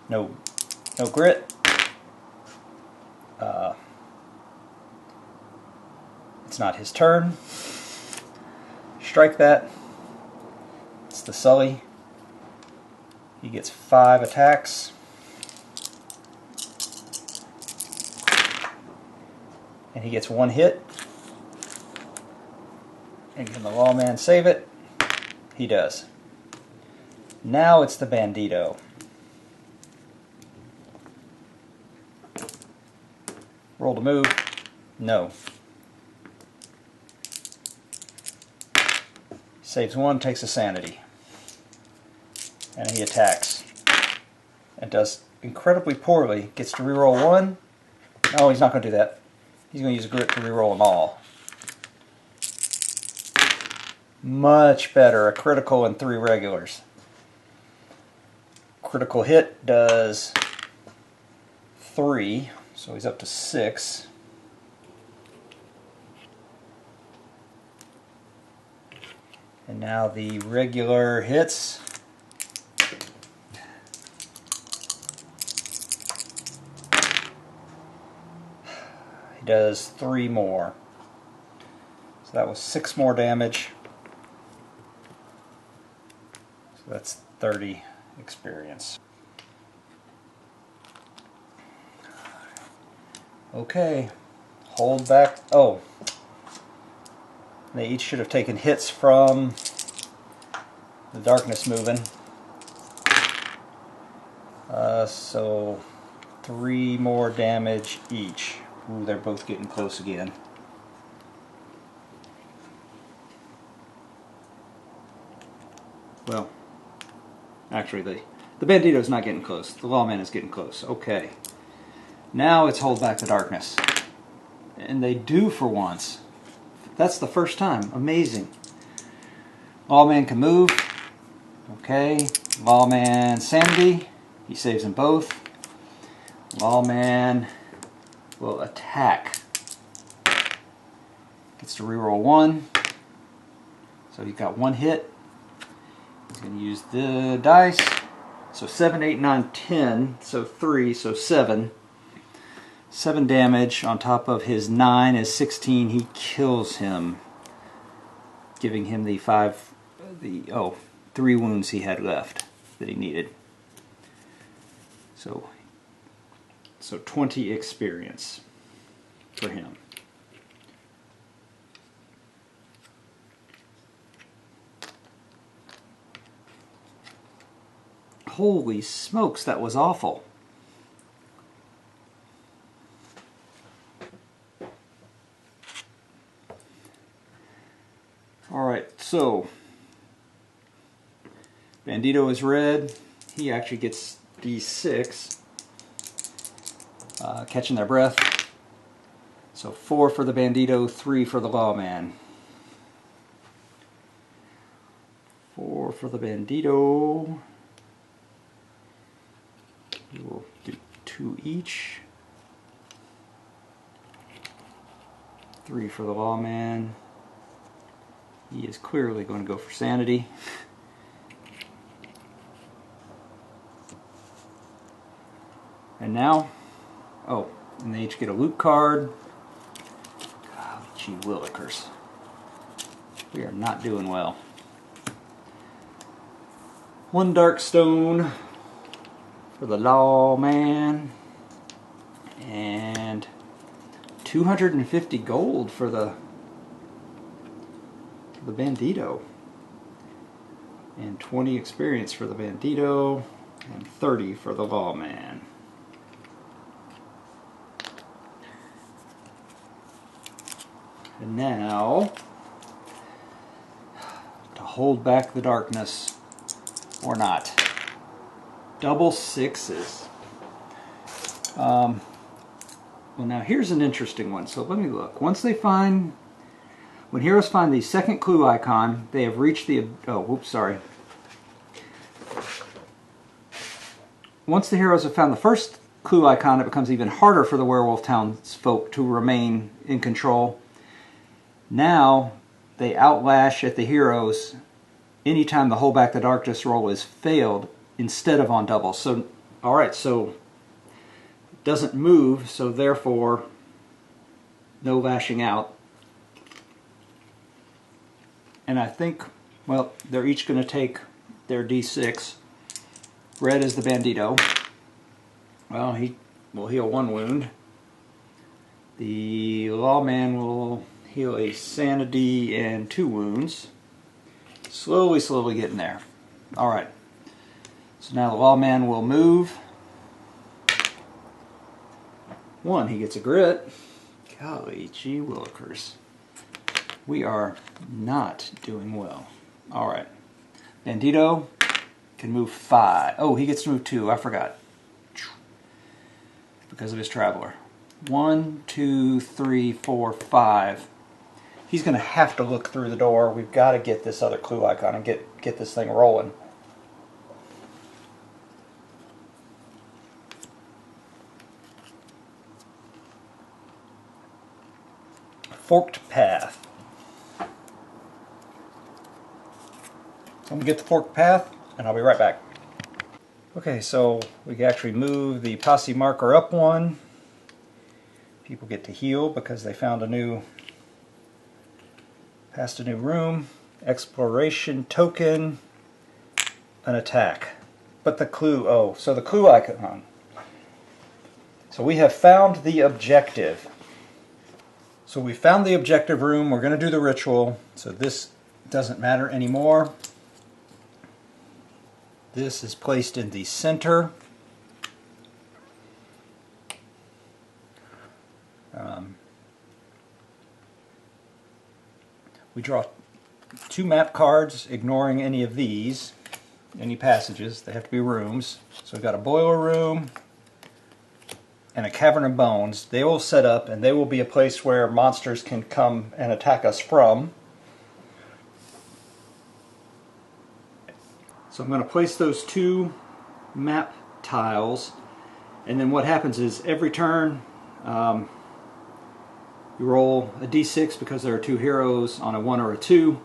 No grit. It's not his turn. Strike that. It's the Sully. He gets 5 attacks. And he gets 1 hit. And can the Lawman save it? He does. Now it's the Bandido. Roll to move. No. Saves 1, takes a sanity. And he attacks. And does incredibly poorly. Gets to reroll 1. No, he's not going to do that. He's going to use a grit to reroll them all. Much better. A critical and 3 regulars. Critical hit does 3. So he's up to 6. And now the regular hits. He does 3 more. So that was 6 more damage. So that's 30 experience. Okay, hold back. Oh, they each should have taken hits from the darkness moving. So 3 more damage each. Ooh, they're both getting close again. Well, actually the Bandido's not getting close. The Lawman is getting close. Okay. Now it's hold back the darkness. And they do for once. That's the first time. Amazing. Lawman can move. Okay. Lawman sanity. He saves them both. Lawman will attack. Gets to reroll 1. So he's got 1 hit. He's going to use the dice. So 7, 8, 9, 10. So 3, so 7. 7 damage on top of his 9 is 16. He kills him, giving him the 3 wounds he had left that he needed. So 20 experience for him. Holy smokes, that was awful. Alright, so Bandido is red. He actually gets D6. Catching their breath. So 4 for the Bandido, 3 for the Lawman. 4 for the Bandido. We will do 2 each. 3 for the Lawman. He is clearly going to go for sanity. And now, oh, and they each get a loot card. God, gee willikers. We are not doing well. 1 dark stone for the Lawman. And 250 gold for the Bandido. And 20 experience for the Bandido. And 30 for the Lawman. And now, to hold back the darkness, or not. Double sixes. Well, now here's an interesting one. So let me look. When heroes find the second clue icon, they have reached the... Oh, whoops, sorry. Once the heroes have found the first clue icon, it becomes even harder for the werewolf townsfolk to remain in control. Now, they outlash at the heroes anytime the Hold Back the Darkness roll is failed instead of on double. So, alright, so it doesn't move, so therefore no lashing out. And I think, well, they're each going to take their D6. Red is the Bandido. Well, he will heal 1 wound. The Lawman will heal a sanity and 2 wounds. Slowly getting there. Alright. So now the Lawman will move. 1, he gets a grit. Golly gee willikers. We are not doing well. Alright. Bandido can move 5. Oh, he gets to move 2. I forgot. Because of his Traveler. 1, 2, 3, 4, 5. He's going to have to look through the door. We've got to get this other clue icon and get this thing rolling. Forked path. So I'm going to get the forked path, and I'll be right back. Okay, so we can actually move the posse marker up 1. People get to heal because they found passed a new room. Exploration token, an attack. But the clue, oh, so the clue icon. So we have found the objective. So we found the objective room. We're going to do the ritual. So this doesn't matter anymore. This is placed in the center. We draw 2 map cards, ignoring any of these, any passages. They have to be rooms. So we've got a boiler room and a cavern of bones. They will set up, and they will be a place where monsters can come and attack us from. So I'm going to place those 2 map tiles, and then what happens is every turn you roll a d6 because there are 2 heroes on a 1 or a 2.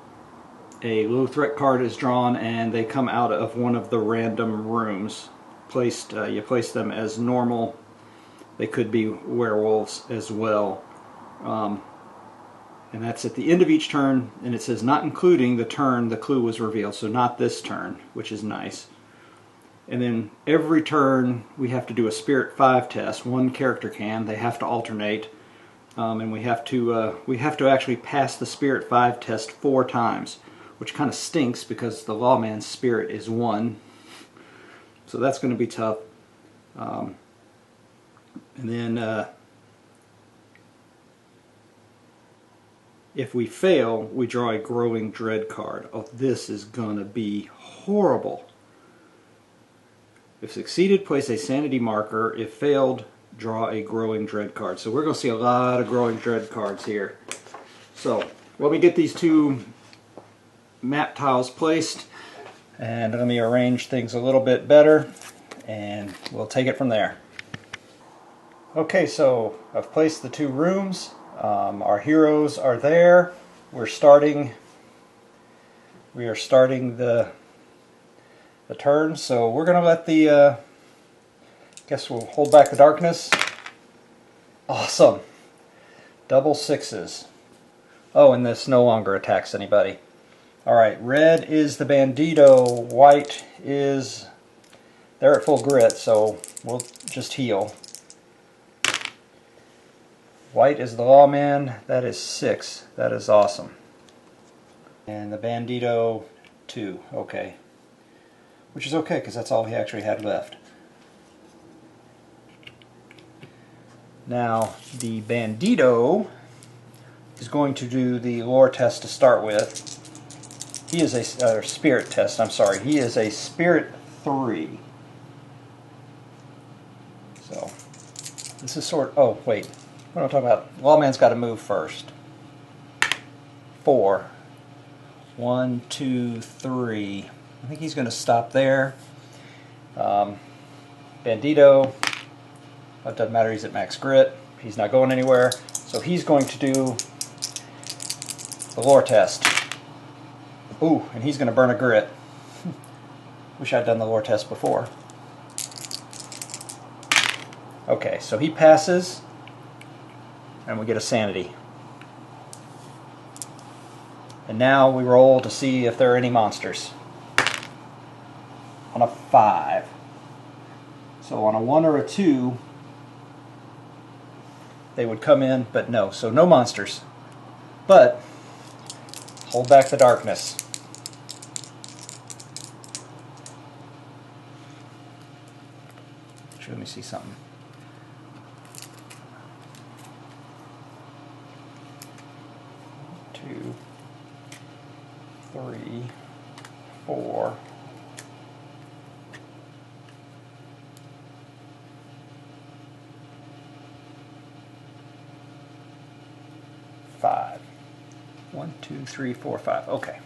A low threat card is drawn, and they come out of one of the random rooms. You place them as normal. They could be werewolves as well. And that's at the end of each turn, and it says not including the turn the clue was revealed, so not this turn, which is nice. And then every turn we have to do a Spirit 5 test. 1 character can. They have to alternate, and we have to actually pass the Spirit 5 test 4 times, which kind of stinks because the Lawman's Spirit is 1, so that's going to be tough. And then if we fail, we draw a Growing Dread card. Oh, this is gonna be horrible. If succeeded, place a sanity marker. If failed, draw a Growing Dread card. So we're gonna see a lot of Growing Dread cards here. So let me get these 2 map tiles placed, and let me arrange things a little bit better, and we'll take it from there. Okay, so I've placed the 2 rooms. Our heroes are there. We are starting the turn. So we're going to let the guess we'll hold back the darkness. Awesome. Double 6s. Oh, and this no longer attacks anybody. Alright, red is the Bandido, white is... They're at full grit, so we'll just heal. White is the Lawman. That is 6. That is awesome. And the Bandido 2. Okay. Which is okay, because that's all he actually had left. Now, the Bandido is going to do the lore test to start with. He is a spirit test. I'm sorry. He is a spirit 3. So this is sort. Oh wait, what am I talking about? Lawman's got to move first. 4. 1, 2, 3. I think he's going to stop there. Bandido. It doesn't matter. He's at max grit. He's not going anywhere. So he's going to do the lore test. Ooh, and he's going to burn a grit. Wish I'd done the lore test before. Okay, so he passes, and we get a sanity. And now we roll to see if there are any monsters. On a 5. So on a 1 or a 2, they would come in, but no. So no monsters. But hold back the darkness. Let me see something. Two, 3, 4. 5. 1, 2, 3, 4, 5. Okay.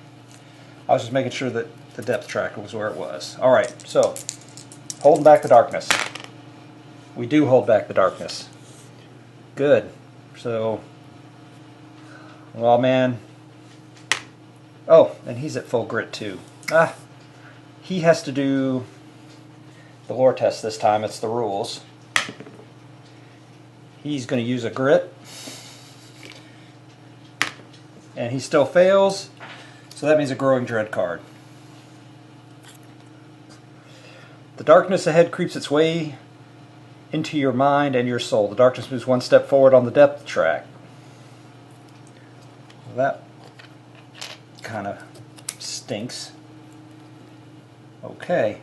I was just making sure that the depth tracker was where it was. Alright, so holding back the darkness. We do hold back the darkness. Good. So, Lawman. Oh, and he's at full grit too. He has to do the lore test this time. It's the rules. He's going to use a grit. And he still fails. So that means a growing dread card. The darkness ahead creeps its way into your mind and your soul. The darkness moves one step forward on the depth track. Well, that kind of stinks. Okay.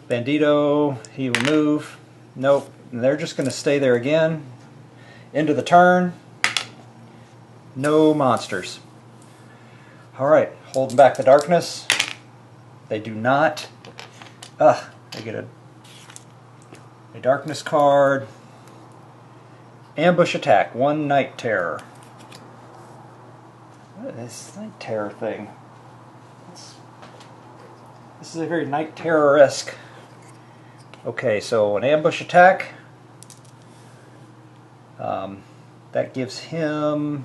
Bandido, he will move. Nope. And they're just going to stay there again. End of the turn. No monsters. Alright, holding back the darkness. They do not. They get a darkness card. Ambush attack. 1 night terror. What is this night terror thing? This is a very night terror-esque. Okay, so an ambush attack. That gives him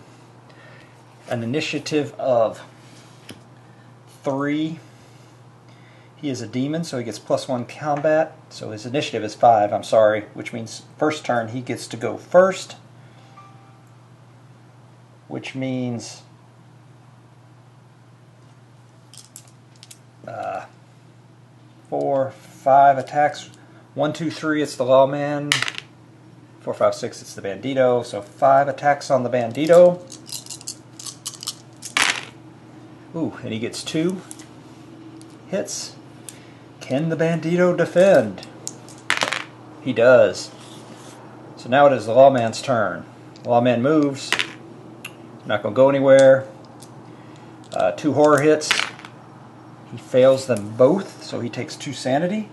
an initiative of 3. He is a demon, so he gets +1 combat. So his initiative is 5, I'm sorry, which means first turn he gets to go first. Which means 4, 5 attacks. 1, 2, 3, it's the Lawman. 4, 5, 6, it's the Bandido. So 5 attacks on the Bandido. Ooh, and he gets 2 hits. Can the Bandido defend? He does. So now it is the Lawman's turn. Lawman moves. Not going to go anywhere. 2 horror hits. He fails them both, so he takes 2 sanity.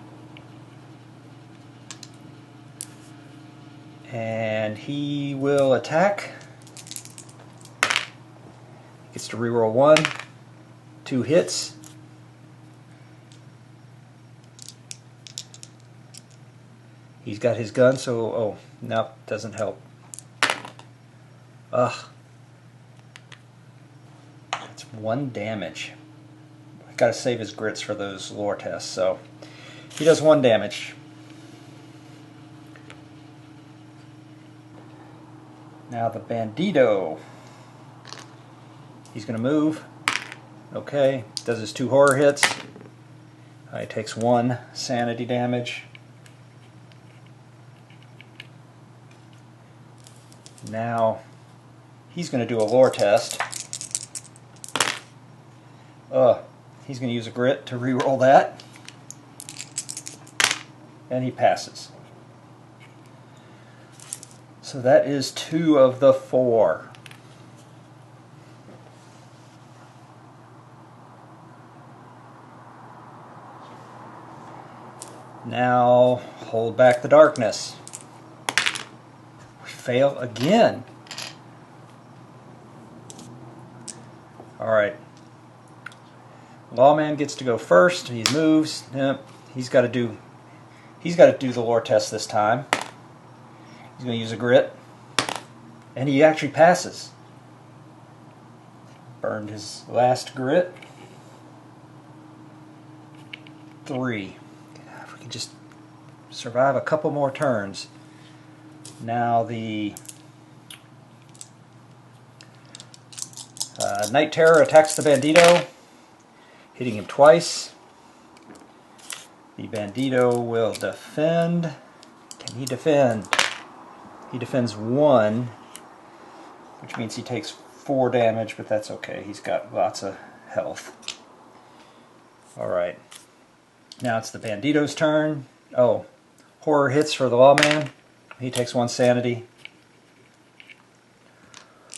And he will attack. He gets to reroll 1. 2 hits. He's got his gun, so oh, no, doesn't help. Ugh. That's 1 damage. Got to save his grits for those lore tests, so he does 1 damage. Now the Bandido. He's going to move. Okay, does his 2 horror hits. He takes 1 sanity damage. Now he's going to do a lore test. He's going to use a grit to reroll that. And he passes. So that is 2 of the 4. Now hold back the darkness. We fail again. Alright. Lawman gets to go first. He moves. Yep. He's got to do the lore test this time. He's going to use a grit. And he actually passes. Burned his last grit. 3. If we can just survive a couple more turns. Now the Night Terror attacks the Bandido, hitting him twice. The Bandido will defend. Can he defend? He defends 1, which means he takes 4 damage, but that's okay. He's got lots of health. Alright. Now it's the Bandido's turn. Oh, horror hits for the Lawman. He takes 1 sanity.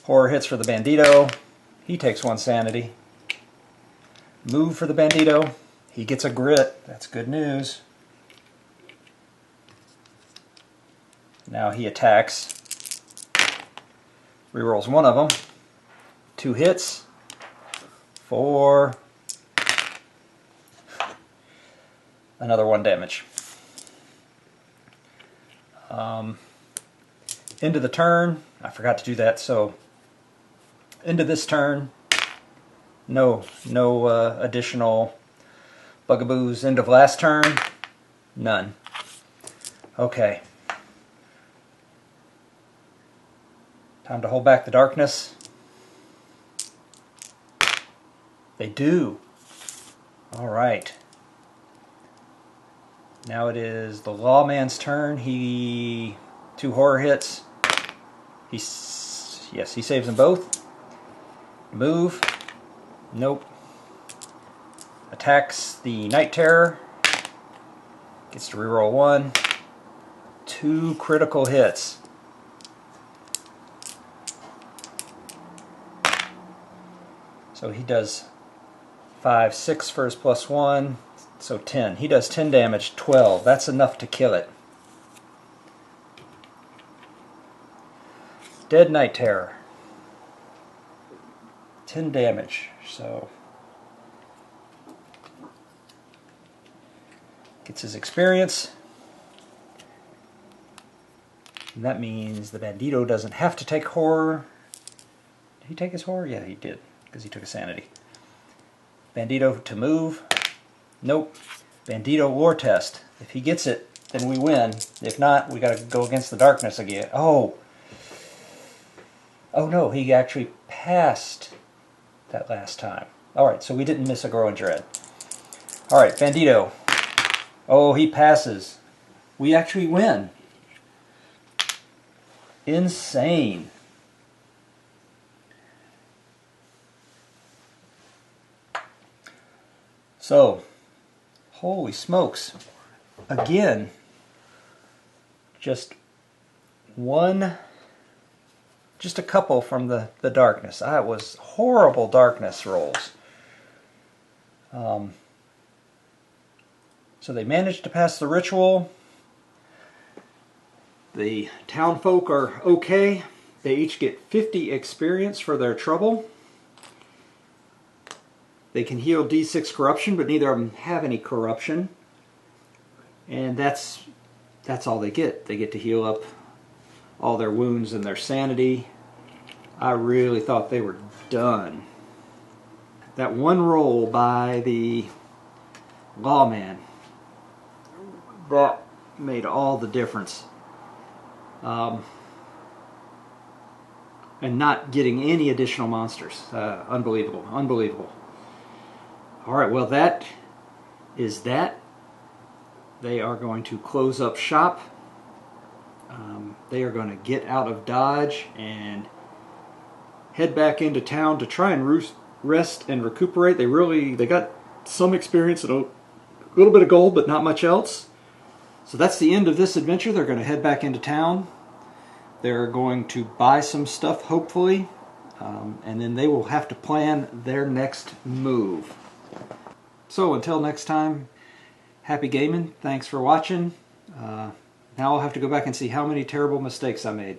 Horror hits for the Bandido. He takes 1 sanity. Move for the Bandido. He gets a grit. That's good news. Now he attacks. Rerolls 1 of them. 2 hits. 4. Another 1 damage. End of the turn. I forgot to do that, so end of this turn. No additional bugaboos. End of last turn. None. Okay. Time to hold back the darkness. They do. Alright. Now it is the Lawman's turn. He 2 horror hits. He saves them both. Move. Nope. Attacks the Night Terror. Gets to reroll 1. 2 critical hits. So he does 5, 6 for his +1. So 10. He does 10 damage, 12. That's enough to kill it. Dead Night Terror. 10 damage. So gets his experience. And that means the Bandido doesn't have to take horror. Did he take his horror? Yeah, he did, because he took a sanity. Bandido to move. Nope. Bandido lore test. If he gets it, then we win. If not, we gotta go against the darkness again. Oh! Oh no, he actually passed that last time. Alright, so we didn't miss a growing dread. Alright, Bandido. Oh, he passes. We actually win. Insane. So, holy smokes. Again, just a couple from the darkness. That was horrible darkness rolls. So they managed to pass the ritual. The townfolk are okay. They each get 50 experience for their trouble. They can heal D6 corruption, but neither of them have any corruption. And that's all they get. They get to heal up all their wounds and their sanity. I really thought they were done. That one roll by the Lawman, that made all the difference. And not getting any additional monsters. Unbelievable. Unbelievable. Alright, well that is that. They are going to close up shop. They are going to get out of Dodge and head back into town to try and rest and recuperate. They got some experience and a little bit of gold, but not much else. So that's the end of this adventure. They're going to head back into town. They're going to buy some stuff, hopefully, and then they will have to plan their next move. So until next time, Happy gaming. Thanks for watching. Now I'll have to go back and see how many terrible mistakes I made.